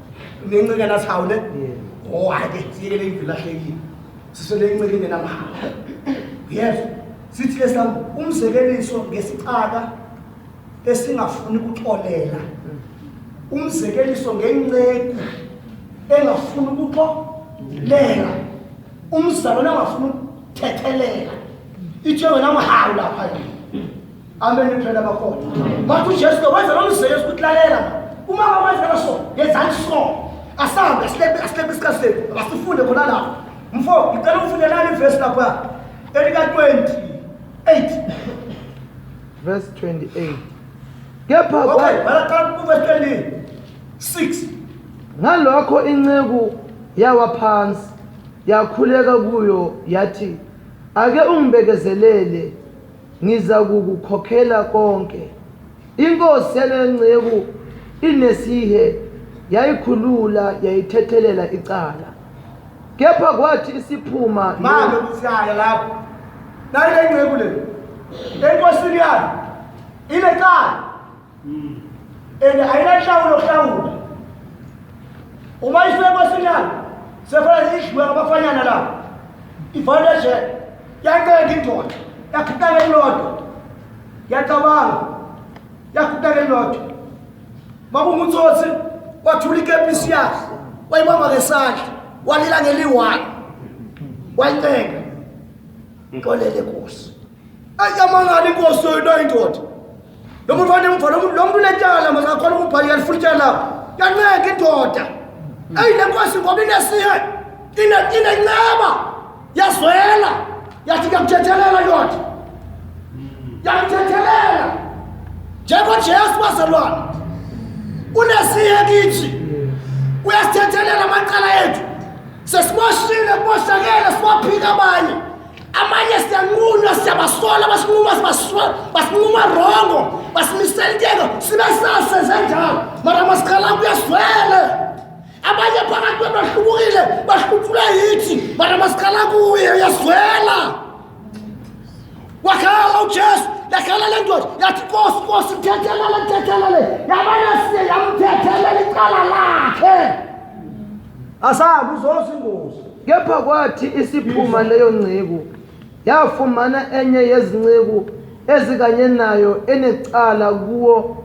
A: Nencike nasihawu ne?
B: Yebo.
A: Ake siyekele imvu lahlekile. Sisele incike ngenamahawu. Yes. Sithi lesam umzekeliso ngesicaka esingafuni ukuxolela. Umzekeliso ngenceku engafuni ukuxolela. Umzalwane angafuni ukuthethelela. Ithengwe namahawu lapha yini. Amen phela bakhona. Manje uJesu wenza lo msebenzi ukulalela. Uma ngawenza so, yenzani so. Asambe asilepe isikhathi basifunde khona lapho. Mfo, ngicela ufundelani iverse lapha. Elika 28.
B: Verse 28. Kepha
A: Okay, balaqala ku verse 26.
B: Ngalokho inceku yawa phansi yakhuleka kuyo yathi, ake ungibekezelele ngiza kukukhokhela konke. Inkosi yalenceku inesihe yayikhulula yayithethelela icala. Kepha kwathi isiphuma
A: Manje kusiyaya lapho. Nayi lenceku le. Enkosini yakhe ilecala. Ayinhlawulo. Uma isenkosini yakhe sefana ishwe abafanyana lapho. Ivale nje yanceka indoda. Yakhutaka elodwa. Yacabanga. Yakhutaka elodwa. Makungutsothi wathula ikepisi yakhe. Wayibamba ngesandla. Walila ngeliwani. Wayinceka. Nkolele Nkosi. Ayamangala Inkosi yona indoda. Lo muntu wani mfana lo muntu lethala mazakhona ukubhalika lifuthela lapho. Yanceka indoda. Le Nkosi ngoba inesihe. Inenceba. Yazwela. Yathi ngiyamthethelela yona. Yamthethelela. Njengoba Jesu wazalwana. Unesihe kithi. Uyasithethelela amaqala ethu. Sesimoshile kumoshakele siwaphika abanye. Amanye siyanqunywa siyabasola basinquma rongo basimisela intego sibe sasenze njalo mara masikhala kuyaswele. Abanye phakathi kwethu bahlubukile bahluthula yithi mara masikhala kuye uyaswela. Wakhala uJesu yakhala le ndoda yathi Nkosi mthethelele yabana siye yamthethelela icala lakhe. Asabe uzose ingozi.
B: Kepha kwathi isiphuma leyo nceku yafumana enye yezinceku ezikanye nayo enecala kuwo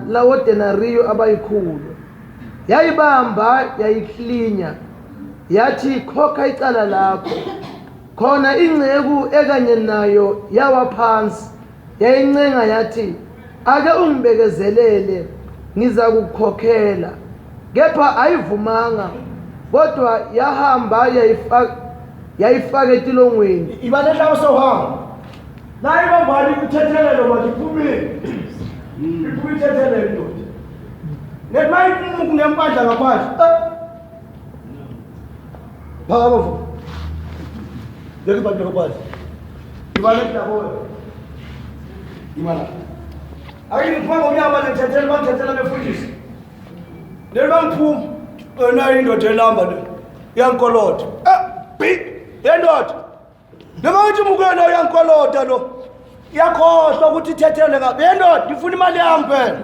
B: lawo denariyo abayikhulu. Yayibamba yayiklinya yathi khokha icala lakho. Khona inceku ekanye nayo yawa phansi yayincenga yathi, ake ungibekezelele ngiza kukukhokhela. Kepha ayivumanga kodwa yahamba yayifaka etilongweni.
A: Ibane hlawo sohamba. Nayi bambali ukuthethelelo majiphumile. Iphuma ithethelelo ndoda. Nemayi kunempandla ngaphandle. Phaka mfo. Yeke bandla ngaphandle. Ibane hlawo. Imala. Ayiphuma ngonyama lethethelelo bangithethela befundisi. Nelibangiphume nayo indoda elamba le yankolotha. Big Bendoda. Noma uthi mukelo uyankolota lo. Iyakhohlwa ukuthi ithethele ngabe. Bendoda, ngifuna imali yami phela.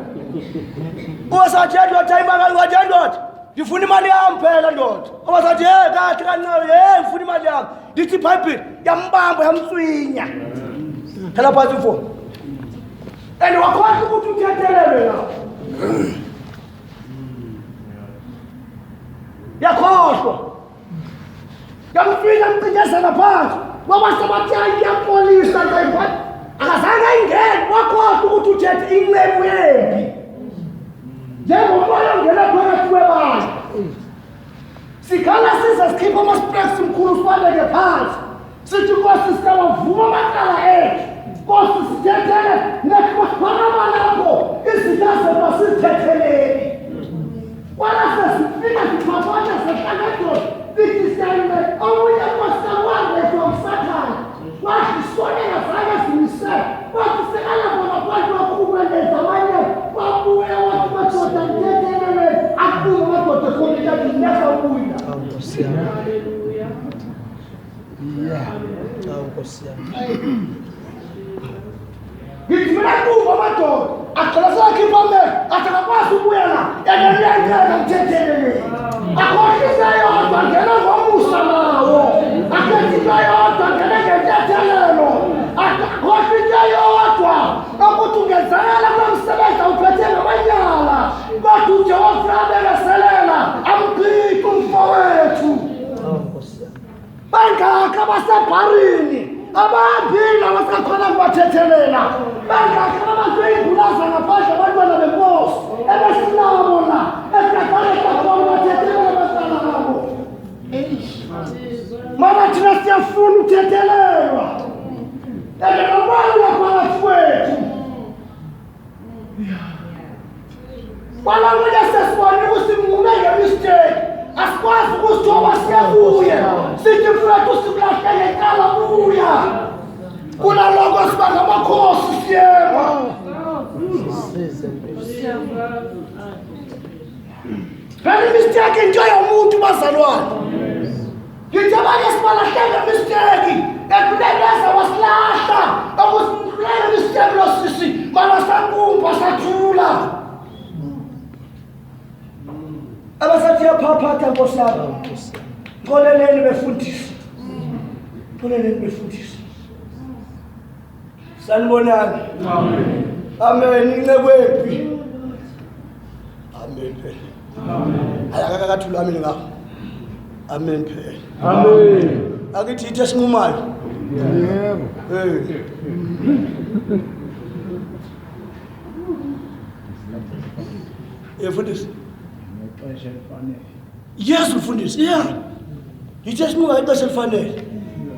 A: Usathi ndoda time ngathi ndoda. Ngifuna imali yami phela ndoda. Usathi kahle kancane, ngifuna imali yami. Ndithi Bible yambamba yamswinya. Phela phansi mfo. And wakhohlwa ukuthi uthethelele la. Yakhohlwa. Yamswinya mcinyezela phansi. Ngoba sebathi ayiyapolisa kayiphani. Akazange ingene wakhohlwa ukuthi uthethe inceku yempi. Njengomoya ongena phakathi kwebandla. Sikhala siza sikhipha ama-spreks mkhulu sibaleke phansi. Sithi Nkosi sikawavuma amacala ethu. Nkosi sithethele nekhona lapho izinto masithetheleni. Wala sesifika sikhaphatha sehlakadolo. Sithi siyayime omunye kwasawande kwamsathana. Wathi sonela zange simisele. Wathi sekala bona kwantu wakukwendeza amanye. Wabuya wathi madoda mthethelele. Akuba madoda khona niyaka ubuya.
B: Haleluya. Yeah. Nkosi yami.
A: Ngithi mina kuba madoda. Aqala sakhipha amehlo. Atakwazi ukubuya la. Yena mthethelele. Akhohlisa yodwa ngena ngomusa nawo. Akhethiwe yodwa ngena ngentethelelo. Akhohlisa yodwa. Ukuthi ungezakala kulomsebenzi awuphethe ngamanyala. Kodwa uJehova abekaselela amgqiqi umfowethu.
B: Nkosi yami.
A: Bangaka basebharini. Abahambile abasakhona kubathethelela. Bangaka abazweyingulaza ngaphandle abantwana benkosi. Ebesilabo la. Esikhathane sakhona bathethelela abantwana babo. Mara thina siyafuna ukuthethelelwa. Ende nomoya waphakathi kwethu. Kwalangonya sesibone ukuthi mungu ngemistake. Asikwazi ukusithoba siyabuya. Sithi mfowethu sikulahlele eqala buya. Kunaloko siba ngamakhosi siyema. Phela imistake into yomuntu bazalwane. Ngithi abanye sibalahlele imistake. Ekuneleza wasilahla. Akusihlele imistake losisi. Mara sakumba sathula. Abasathi yaphaphatha Nkosi yami. Ngoleleni befundisi. Ngoleleni befundisi. Sanibonani. Amen. Amen. Incekwephi. Amen phela. Amen. Ayakakathula amen ngapha. Amen phela.
B: Amen.
A: Akithi ithe sinqumayo.
B: Yebo.
A: Mfundisi. Yes mfundisi. Yeah. Ithe sinqumayo ixesha elifanele.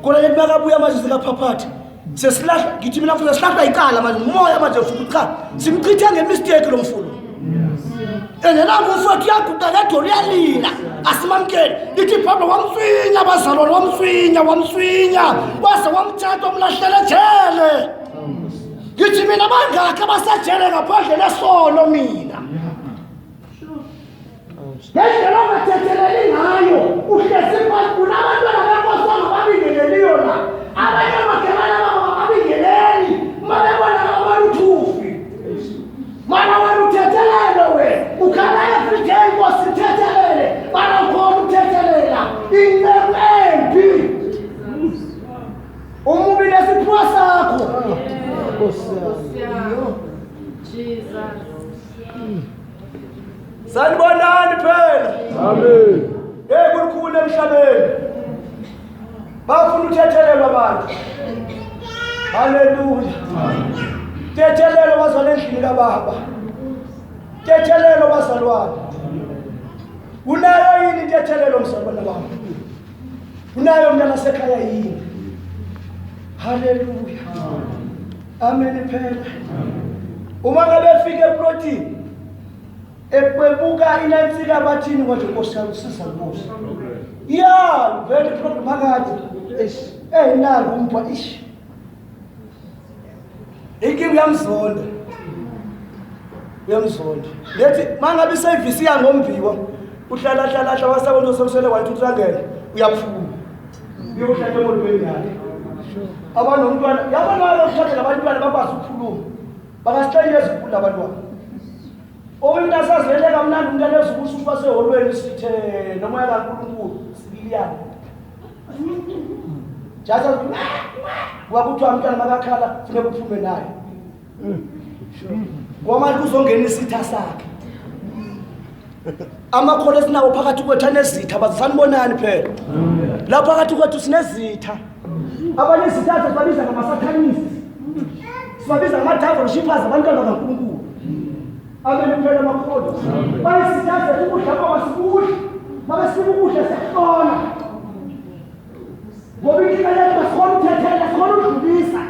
A: Kona ke bakabuya manje sikaphaphatha. Sesilahla ngithi mina mfundisi silahla ikala manje umoya manje ufuna cha. Simchitha ngemistake lo mfulo. Enelanga umfowethu yaguqa kadolo uyalila. Asimamkele. Ithi Pablo wamswinya abazalwane wamswinya. Wase wamthatha umlahlele ejele. Ngithi mina bangaka abasajele ngaphandle lesono mina. Ngendlela ongathetheleli ngayo uhlezi phansi kunabantwana benkosana babingeleliyo la. Abanye amakhelwane babo babingeleli. Mabebona kabaluthufi. Mana wena uthethelele we. Ukhala everyday Nkosi uthethelele. Mana ukhona uthethelela. Inceku embi. Umubi lesiphiwo sakho.
B: Nkosi yami.
C: Jesus.
A: Sanibonani phela.
B: Amen.
A: Kulukhulu emhlabeni. Bafuna uthethelelwa abantu. Haleluya. Thethelelo bazalwane endlini kaBaba. Thethelelo bazalwane. Unayo yini thethelelo mzalwane wami? Unayo mntana sekhaya yini? Haleluya. Amen phela. Uma ngabe fika eplotini ekwebuka inansika bathini kwathi Nkosi yami sisabuza. Yeah, very problem phakathi. Nangu umpha ish. Inkinga yamzonda. Uyamzonda. Lethi mangabe isevisi yangombiwa uhlala wasabona usomsele wathi uthangela uyaphuma. uyohlala emotweni yakhe abanomntwana yabona ukushadela abantwana bakwazi ukukhuluma bakasihlanye ezikhulu abantwana oyinto asazele kamnandi umntwana ezukusushwa seholweni sithe nomoya kaNkulunkulu sibiliyana jasa wakuthiwa umntwana makakhala funeka uphume naye ngoba kuzongena isitha sakhe amakhola esinawo phakathi kwethu anezitha bazisanibonani phela lapha phakathi kwethu sinezitha abanye izitha sibabiza ngamasathanists sibabiza ngama-devil shippers abantwana kaNkulunkulu abanye phela amakhola bayisitha zethu ukudla kwabasikudla mabesifika ukudla siyahlona ngoba inkinga yethu basikhona ukuthethela sikhona ukudlulisa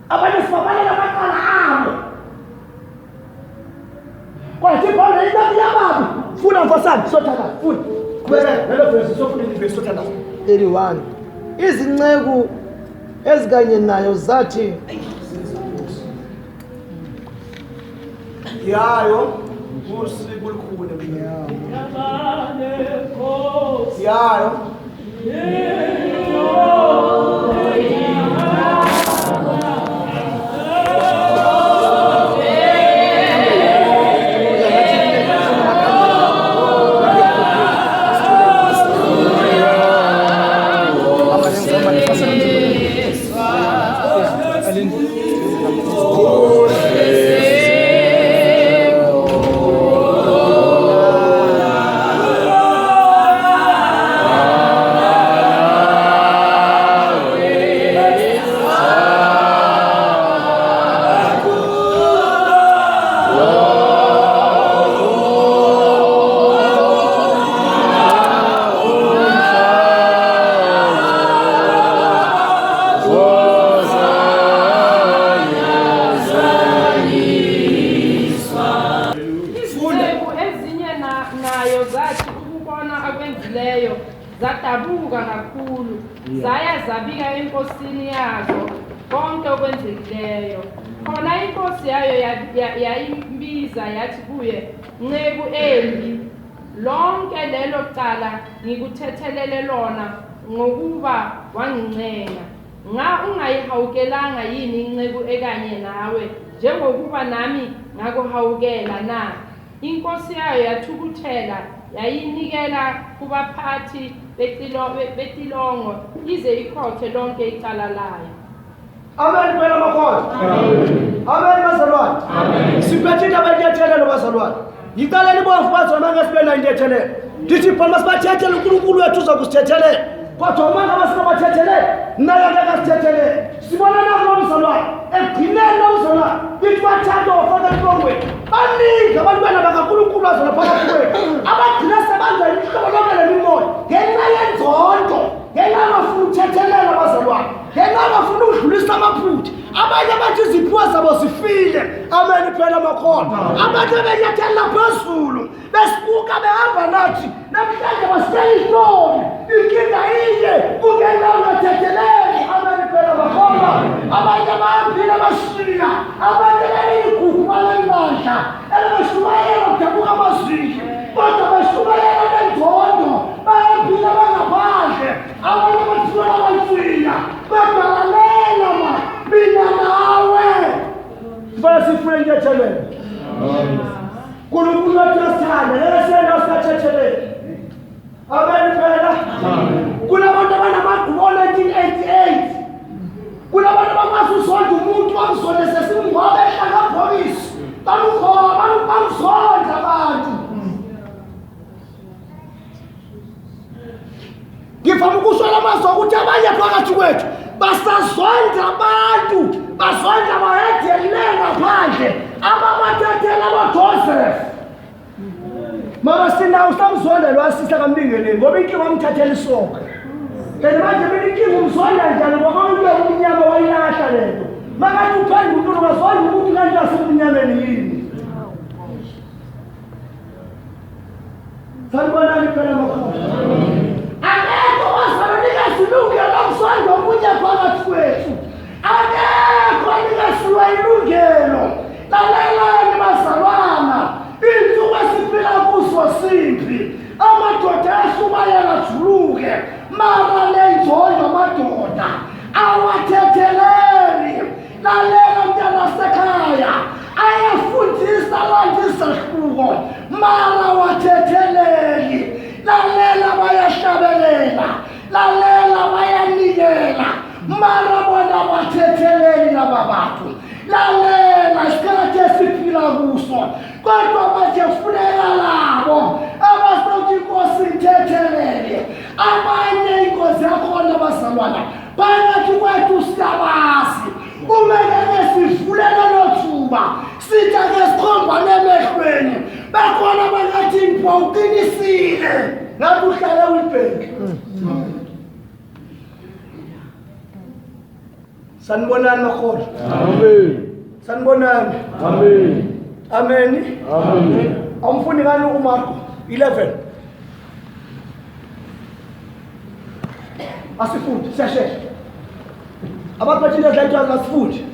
A: abanye sibabalela amaqala abo kwathi ibhola indabi yababi funa mfasana sothanda funa kubeka lelo verse sofuna verse sothanda
B: 31 izinceku ezikanye nayo zathi
A: yayo usiko olukhulu yayo
C: zadabuka kakhulu zaya zabika enkosini yazo konke okwenzekileyo khona inkosi yayo yayimbiza yathi kuye nceku embi lonke lelo cala ngikuthethelele lona ngokuba wangincenga nga ungayihawukelanga yini inceku ekanye nawe njengokuba nami ngakuhawukela na inkosi yayo yathukuthela yayinikela kubaphathi betilongo ize ikhothe lonke icala layo.
A: Amen phela makhosi. Amen bazalwane. Siphethe abanyathelelo bazalwane. Yicala libomvu bazalwane ngasibena indethelelo. Ndithi phela sibathethele uNkulunkulu wethu uzokusithethele. Kodwa uma ngabe sibathethele naye akasithethele. Sibona lapho bazalwane egcineni bazalwane ithi bathanda ofaka inkongwe. Baningi abantwana bakaNkulunkulu bazalwane phakathi kwethu. Abagcina sebenza imihlobo lonke lemimoya. Ngenxa yenzondo, ngenxa yokufuna ukuthethelela bazalwane. Ngenxa bafuna ukudlulisa amaphutha abanye bathi iziphiwo zabo zifile amen phela makhona abantu benyathela phezulu besibuka behamba nathi namhlanje basitshela ihloni inkinga inye kungena ungathetheleli amen phela makhona abanye bahambile bashiya abanye bayigugu balayibandla elebashumayela kudabuka amazinyo kodwa bashumayela nenzondo bahambile bangaphandle abanye bathula bansika badalalela mina nawe sifuna sifune ngethelele uNkulunkulu wethu asithanda lesena usathethelele amen phela kunabantu abanamagqubu 1988 kunabantu abakwazi usonda umuntu wamsondeza simngcwabe ehlakabhokisi bamsonda abantu ngifuna ukushola amazwi ukuthi abanye phakathi kwethu basazonda abantu basonda abayedele ngaphandle ababathethela abaJoseph mama sinawo samzonda lo asisa kambingeleni ngoba inkinga wamthathela isonka kanti manje mina inkinga umzonda njalo ngoba umuntu omnyama wayilahla lento makathi uphanda umuntu ungazonda umuntu kanti asemnyameni yini sanibonani phela makhulu akekho wasabanika silungelo lomsonda omunye phakathi kwethu akekho anikasiwe ilungelo lalelani bazalwana insuku esiphila kuso simpi amadoda ashumayela abathetheleli laba bantu. Lalela isikhathi esiphila kuso. Kodwa manje kufuneka labo abasothi inkosi ithethelele. Abanye inkosi yakhona bazalwana. Phakathi kwethu siyabazi. Uma ngeke sivulele lothuba sithi ake sikhombane emehlweni bakhona bangathi impho uqinisile ngathi uhlala uyibheke. Sanibonani makhona.
B: Amen.
A: Sanibonani.
B: Amen.
A: Amen.
B: Amen.
A: Awumfundi ngani uMarko 11? Asifundi siyashesha. Abaphathile dlatshana asifundi.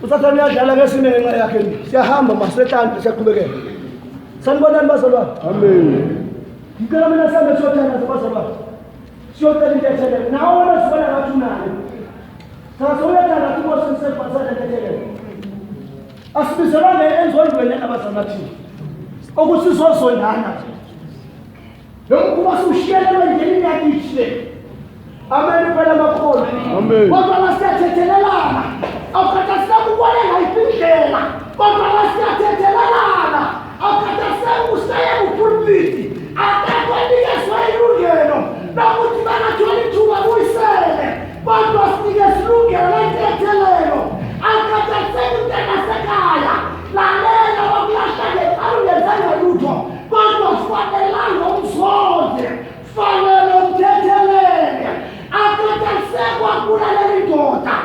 A: Usathane uyadlala ngesine ngenxa yakhe. Siyahamba masetanti siyaqhubekela. Sanibonani bazalwane.
B: Amen.
A: Ngicela mina sihambe siyothanda bazalwane. Siyocela inthethelelo. Nawe wena sibona ngathi unayo. Sasa uyathanda inkosi nisebhasana inthethelelo. Asibizelane enzondweni abazanathini. Ukuthi sizozondana. Lokhu basushiyela endleleni yakithi. Amen phela makhona.
B: Amen.
A: Kodwa masiyathethelelana. Awukhathaseka ukubona ngayiphi indlela. Kodwa masiyathethelelana. Awukhathaseka useye upulpiti. Akakonikezwe ilungelo lokuthi bangathola ithuba buyisele. Kodwa sinikeze ilungelo lentethelelo. Awukhathaseka intela sekhaya. Lalela wakulahleke alungenzanga lutho. Kodwa kufanelanga umzonde. Kufanele umthethelele. Akathasekwa kulaleli ndoda.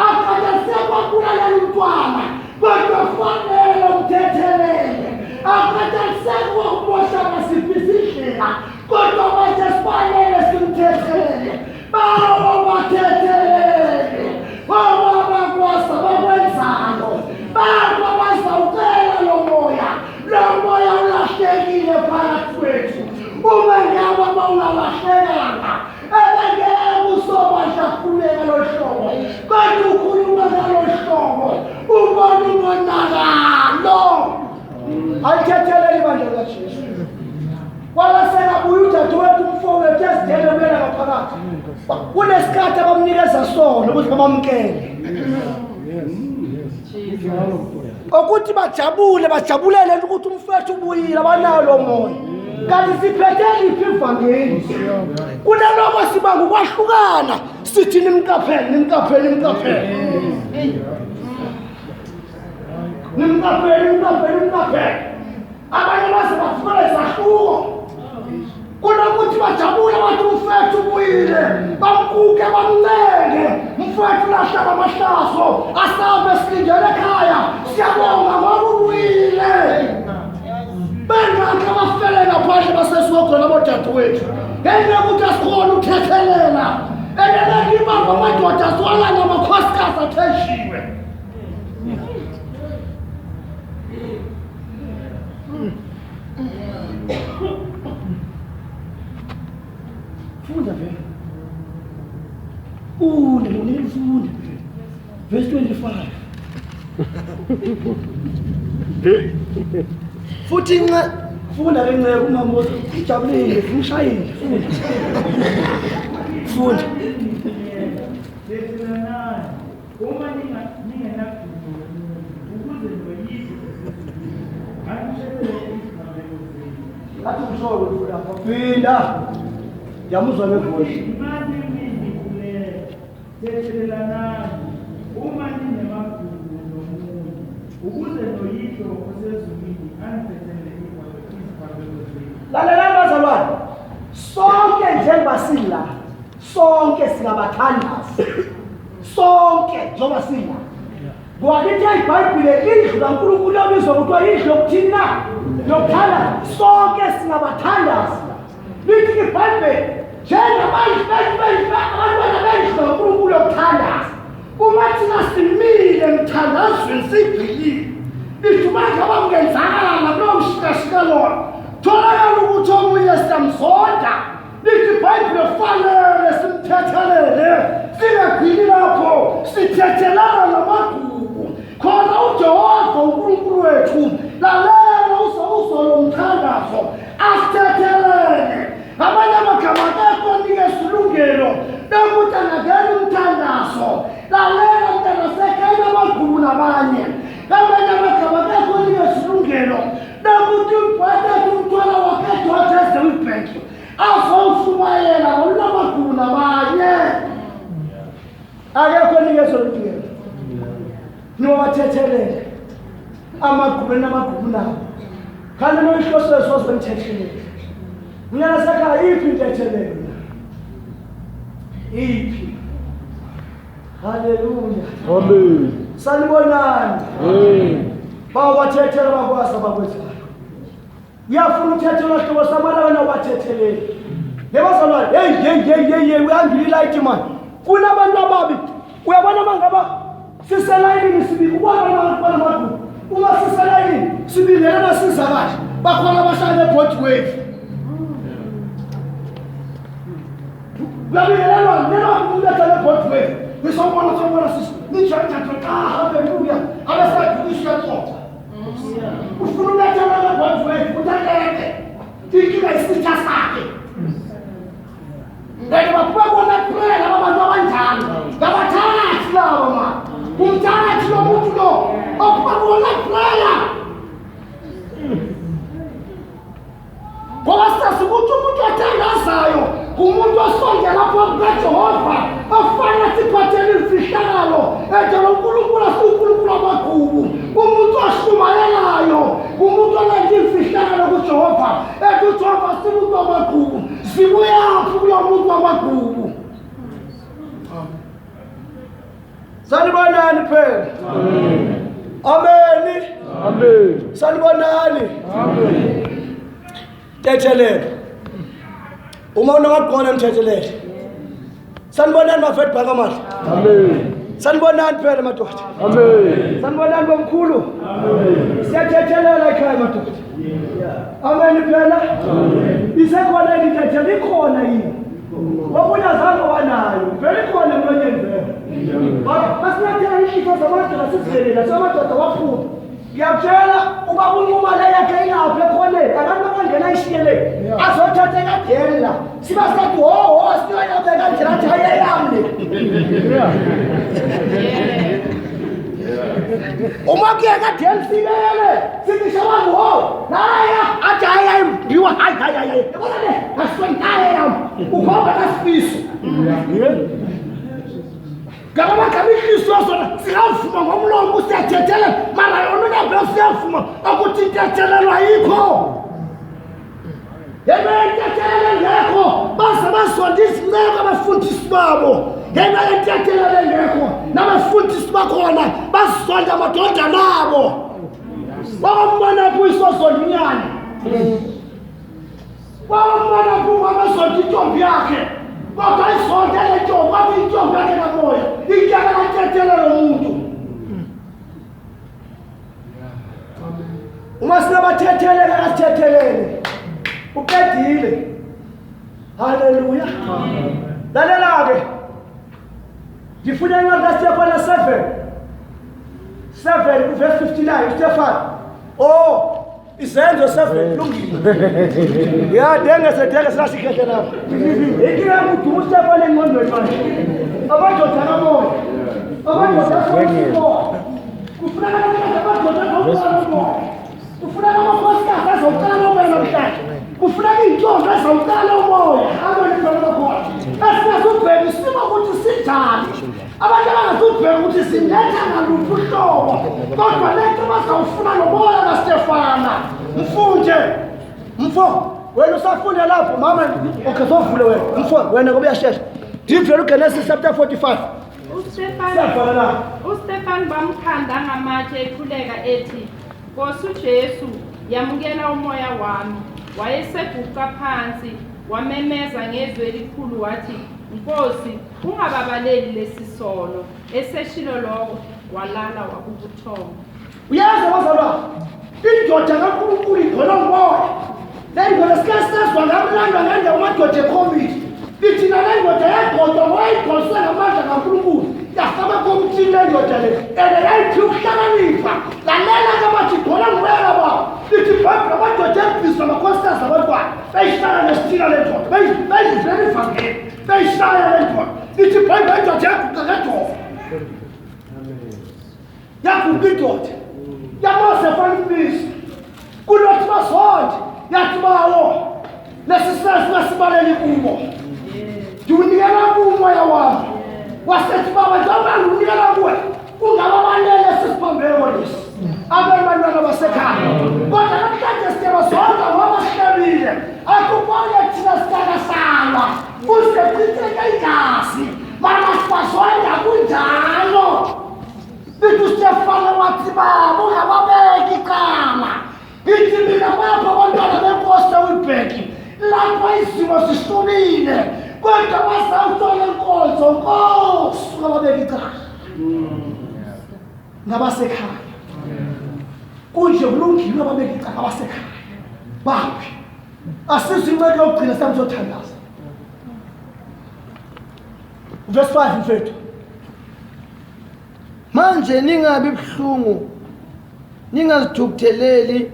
A: Akathasekwa kulaleli mntwana. Kodwa kufanele umthethelele. Akathasekwa ukubosha ngasiphisindlela. Kodwa manje sifanele simthethelele. Bawo bathethelele. Bawo bakwasa bakwenzayo. Bawo bazawucela lo moya. Lo moya ulahlekile phakathi kwethu. Uma ngaba bawulahlekanga. Abangeke usobasha kufuneka lo hlobo. Kodwa ukhuluma ngalo hlobo. Ubona umonakalo. Ayithethelele ibandla kaJesu. Kwalasela uyudadewethu umfowethu esidele kumele ngaphakathi. Kunesikhathi abamnikeza sona ukuthi bamamkele. Ukuthi bajabulele ukuthi umfowethu ubuyile abanayo lo moya. Kanti siphethele ivangeli. Kunaloko siba ngokwahlukana sithi nimqaphele. Abanye base bafuna izahluko. Kunokuthi bajabule bathi umfowethu ubuyile. Bamkuke bamncenge. Umfowethu lahlaba amahlaso. Asabe silindele ekhaya. Siyabonga ngoba ubuyile. Bengakho abafele ngaphandle basesikhona abodadewethu. Ngeke ukuthi asikhona ukuthethelela. Eleleki baba amadoda azwala namakhosikazi atheshiwe. Funda vele. Funda. Verse 25. Futhi funda lenceke uMamosi ijabulile ngishayile funda.
D: Uma ningenakuthi ukuze noyise
A: Athi umshoko lapha. Phinda. Yamuzwa levoice.
D: imani ngizikule thethelelana uma ninemagugu nomunye ukuze noyihlo osezulwini anithethelele izibhabhelo zenu.
A: Lalela bazalwane. Sonke njengoba sila. Sonke singabathandazi. Sonke njengoba sila. Ngoba lithi iBhayibhile indlu kaNkulunkulu yabizwa kuthiwa indlu yokuthina yokuthanda. Sonke singabathandazi. Lithi iBhayibhile abantwana bendlu kaNkulunkulu yokuthandaza. Uma thina simile emthandazweni sibhilile. Lithi manje abangenzakala kulowo mshikashika lona. Tholakala ukuthi omunye siyamzonda. Lithi iBhayibhile kufanele simthethelele. Singaphili lapho sithethelana namagugu. Khona uJehova uNkulunkulu wethu lalela uso lomthandazo asithethelele. Abanye amagama akho nikeza ilungelo lokuthi angangena umthandazo niwabathethelele amagubu namagubu nabo kanti noyihloso sozonithethelele mnyana sekhaya iphi intethelelo iphi haleluya
B: Amen.
A: sanibonani bawathethela bakwasa bakwethu uyafuna uthethelwa hlobo samara wena wathethelele lebazalwane hey uyangilight man kunabantu ababi uyabona mangaba siselayini sibili ubona amagubu uma siselayini sibili lena siza kahle bakhona abahlala both ways Babylon, never let a both ways. We saw one of us, hallelujah. I was like, we shall talk. Who could let another both ways? Put that there. Think you guys just started. They were poor on that prayer. I was going down. There were times, Lama. Who died to know? Oh, poor on that prayer. Basta sumuntu atangazayo kumuntu osongela phambi kaJehova afana siphathele izihlalo ejelo uNkulunkulu asunkulunkulu amagubu umuntu ashumayelayo umuntu olenza izihlalo kuJehova eJehova simuntu amagubu sibuya kulo muntu amagubu sanibonani phela amen
B: Amen.
A: sanibonani
B: Amen.
A: Tethelele uma ungakhona emthethelele sanibonani bafethu bakaMahla
B: Amen.
A: sanibonani phela madoda
B: Amen.
A: sanibonani bomkhulu
B: Amen.
A: siyathethelela ekhaya madoda amen phela isekhona intethele ikhona yini wabunazanga wanayo vele ikhona emlonyeni vele basinathela ishito zamadoda sizizelela samadoda waphuma ngiyakutshela uba unquma le yakhe ilapho ekhoneni abantu abangena ishiyele azothatha ekadeni la siba sathi ho sinoyaphe kanje athi ayeyamle uma kuye kadeni sibele sithi shabangu ho naya athi ayayimbiwa hayi yabona le asontaye yam ukhomba kasifiso Gaba kamikhiso sona siyavuma ngomlomo usiyathethelele mara yona ngabe siyavuma ukuthi intethelelwa yikho yena intethelele ngekho base basondisa inceko abafundisi babo yena intethelele ngekho nabafundisi bakhona basonda amadoda nabo bambona kuyiso zondinyana bambona kuba basonda intombi yakhe Baba isonde le ntombi bathi intombi yakhe kamoya ityala katethelelo umuntu uma sinabathethelele kasithethelele uqedile haleluya lalela-ke ngifuna incwadi kaStefane 7 verse 59 Stefane izenzo 7 kulungile ya denge sasikehle lapho ikira kudumu Stefane engqondweni manje abadoda kamoya abadoda kamoya kufuneka abadoda kamoya kufuneka amakhosikazi azawuqala umoya namhlanje kufuneka iy'ntombi ezawuqala umoya abanintola khona esingasubheka isimo ukuthi sinjani abantu abangasubheka ukuthi sinetha ngaluphi uhlobo kodwa lento bazawufuna nomoya kaStefana mfo wena usafunda lapho mama okay sovule wena mfo wena ngoba uyashesha ndivele uGenesis chapter 45
C: uStefane bamkhanda ngamatshe ekhuleka ethi Nkosi uJesu yamukela umoya wami wayeseguqa phansi wamemeza ngezwi elikhulu wathi Nkosi ungababaleli lesisono eseshilo lokho walala wakubuthongo
A: uyazi bazalwa indoda kaNkulunkulu igcwele umoya le ndoda sikasazwa ngamlando ngende umadoda eCovid ithina le ndoda yagqotshwa wayigqotshwe ngamandla kaNkulunkulu yafaka komthini le ndoda le yayithi ukuhlakanipha lalela kabathi igcwele umoya baba ithi bhabhula amadoda ebhisa amakhosikazi abantwana beyihlala nesithila le ndoda beyivele ivangeli beyishaya le ndoda ithi bhabhula indoda yaguqa ngedova yaguqa indoda yamose fanibisi kunothi basonde yathi bawo lesisesi basibaleli kubo ndiwunikela kumoya wami wasethi baba njengoba ndiwunikela kuwe ungababalele usefana wathi baba ungababeki icala ithi mina bapha abantwana benkosi uyibheki lapha izimo zisubile kodwa basawuthola inkonzo Nkosi ungababeki icala ngabasekhaya kunje kulungile ababeki icala abasekhaya baphi asizinceke yokugcina samzothandaza verse 5 mfethu
B: manje ningabi buhlungu ningazithukutheleli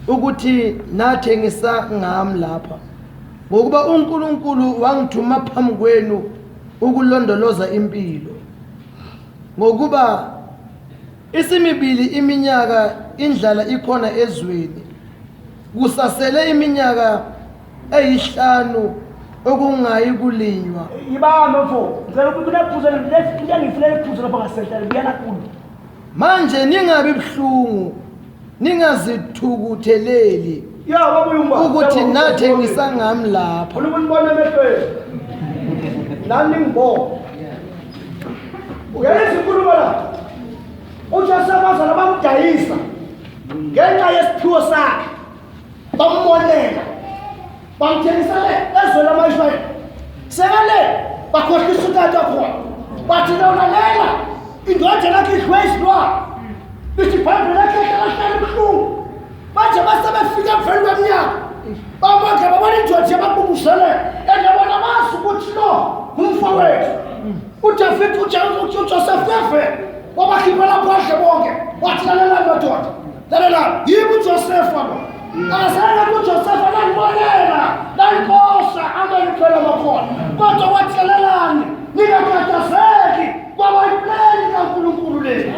B: ukuthi nathengisa ngami lapha ngokuba uNkulunkulu wangithuma phambi kwenu ukulondoloza impilo ngokuba isimibili iminyaka indlala ikhona ezweni kusasele iminyaka eyi5 okungayi kulinywa
A: ibamba mfo ngicela ukuthi kunephuzo into engifuna iphuzo lapha ngasentla libuyana kulo
B: manje ningabi buhlungu ningazithukutheleli
A: ya babuya umba
B: ukuthi nathengisa ngami lapha
A: ufuna ukubona emehlweni nani ngibona uyayizwa inkulumo la uJosephazana bamdayisa ngenxa yesiphiwo sakhe bammonela bamthengisa le ezweni lama-Israyeli sekale bakhohlisa utata khona bathi lawulalela indodana yakhe idliwe isilwane lithi ibhayibheli lakhe lahlala ebuhlungu manje basebefika emveni kweminyaka bamakhe babona indoda yababubusele and bona bazi ukuthi lo ngumfowethu uDavid uJoseph efe wabakhiphela phandle bonke wathi lalelani madoda lalelani yibo uJoseph abo akasana kuJoseph alangibonela lankosa angeliphela makhona kodwa wathi lalelani ningakhathazeki kwaba iplani kaNkulunkulu le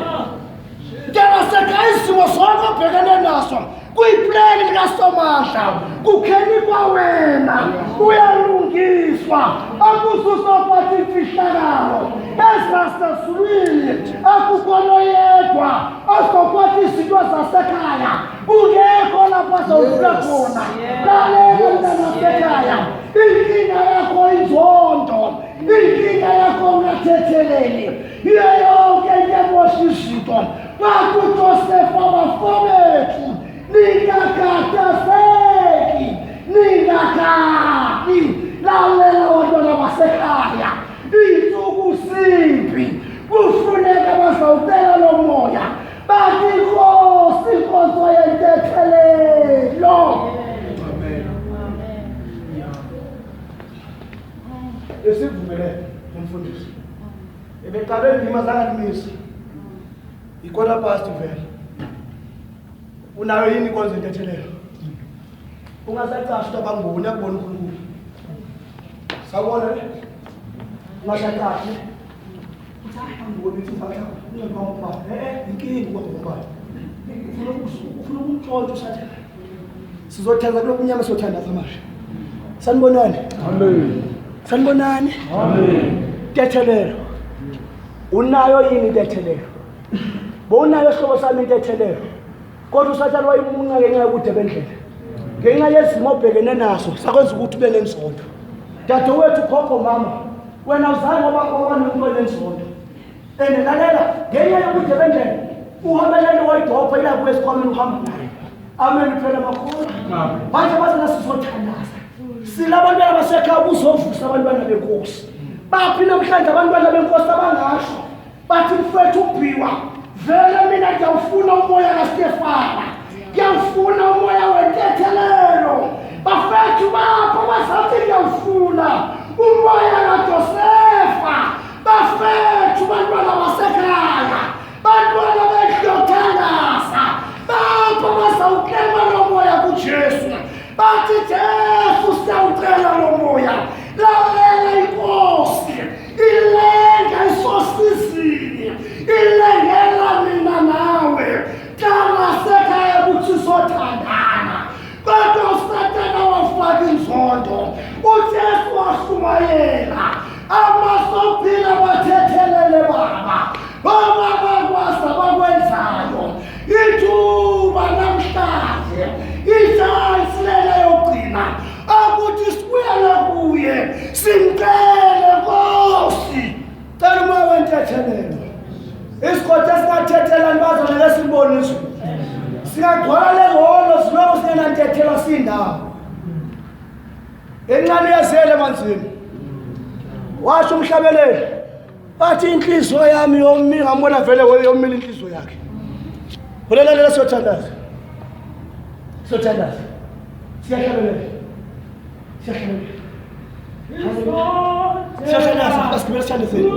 A: Isimo sonke obhekene naso kuyiplani likaSomandla kukhenikwa wena uyalungiswa akususophathi imfihlakalo ezasesulwini akukhona yedwa asophathi izinto zasekhaya ungekho lapha sawufika khona lalela nasekhaya inkinga yakho inzondo inkinga yakho ungathetheleli yonke into izinto bakuJoseph abafowethu ningakhathazeki ningakhabi lalela abantwana basekhaya insuku zimbi kufuneka bazawucela lo moya bathi Nkosi inkonzo yentethelelo esivumelene umfundisi ebeqale indima zangalimisi ikona past vele unayo yini inkonzo yentethelelo ungasacasha ukuthi abangiboni akubona uNkulunkulu sawubona ungasacasha ukuthi inkinga ngoba ufuna ukuntshontsha usathana sizothenga kuloko unyama siyothandaza manje sanibonani amen sanibonani amen tethelelo unayo yini tethelelo bonayo hlobo sami intethelelo kodwa usathana wayimunca ngenxa yokude bendlela ngenxa yezimo obhekene naso sakwenza ukuthi ube nenzondo dadewethu khokho mama wena uzange ngoba nomuntu nenzondo lalela ngenxa yokude bendlela uhambelele wayidopha ila kwesikhwameni uhamba naye amen phela makhona manje bazana sizothandaza silabantwana basekhaya kuzovusa abantwana benkosi baphi namhlanje abantwana benkosi abangasho bathi mfethu ubhiwa vele mina ngiyawufuna umoya kaStefana ngiyawufuna umoya wentethelelo bafethu bapho basathi ngiyawufuna umoya kaJosefa bafethu bantwana basekhaya bantwana behlothandaza bapho basawuklema lo moya kuJesu bathi Jesu siyawucela lo moya lalela inkosi ilenga isosizini ilengela mina nawe kama sekhaya ukuthi sothandana kodwa uSathane wafaka inzondo uJesu washumayela amasophila bathethelele baba bakwazi abakwenzayo ithuba namhlanje ichance lena yokugcina akuthi sibuyele kuye simcele Nkosi cela umoya wentethelelo isikoti esingathethelani bazana lesiboniso singagcwala leholo siloko singenantethelo sindawo encane yazele emanzini washo umhlabeleli athi inhliziyo yami yomile ngambona vele yomile inhliziyo yakhe kulelalela siyothandaza siyahlabelela siyahlandaza asigibele sithandazeni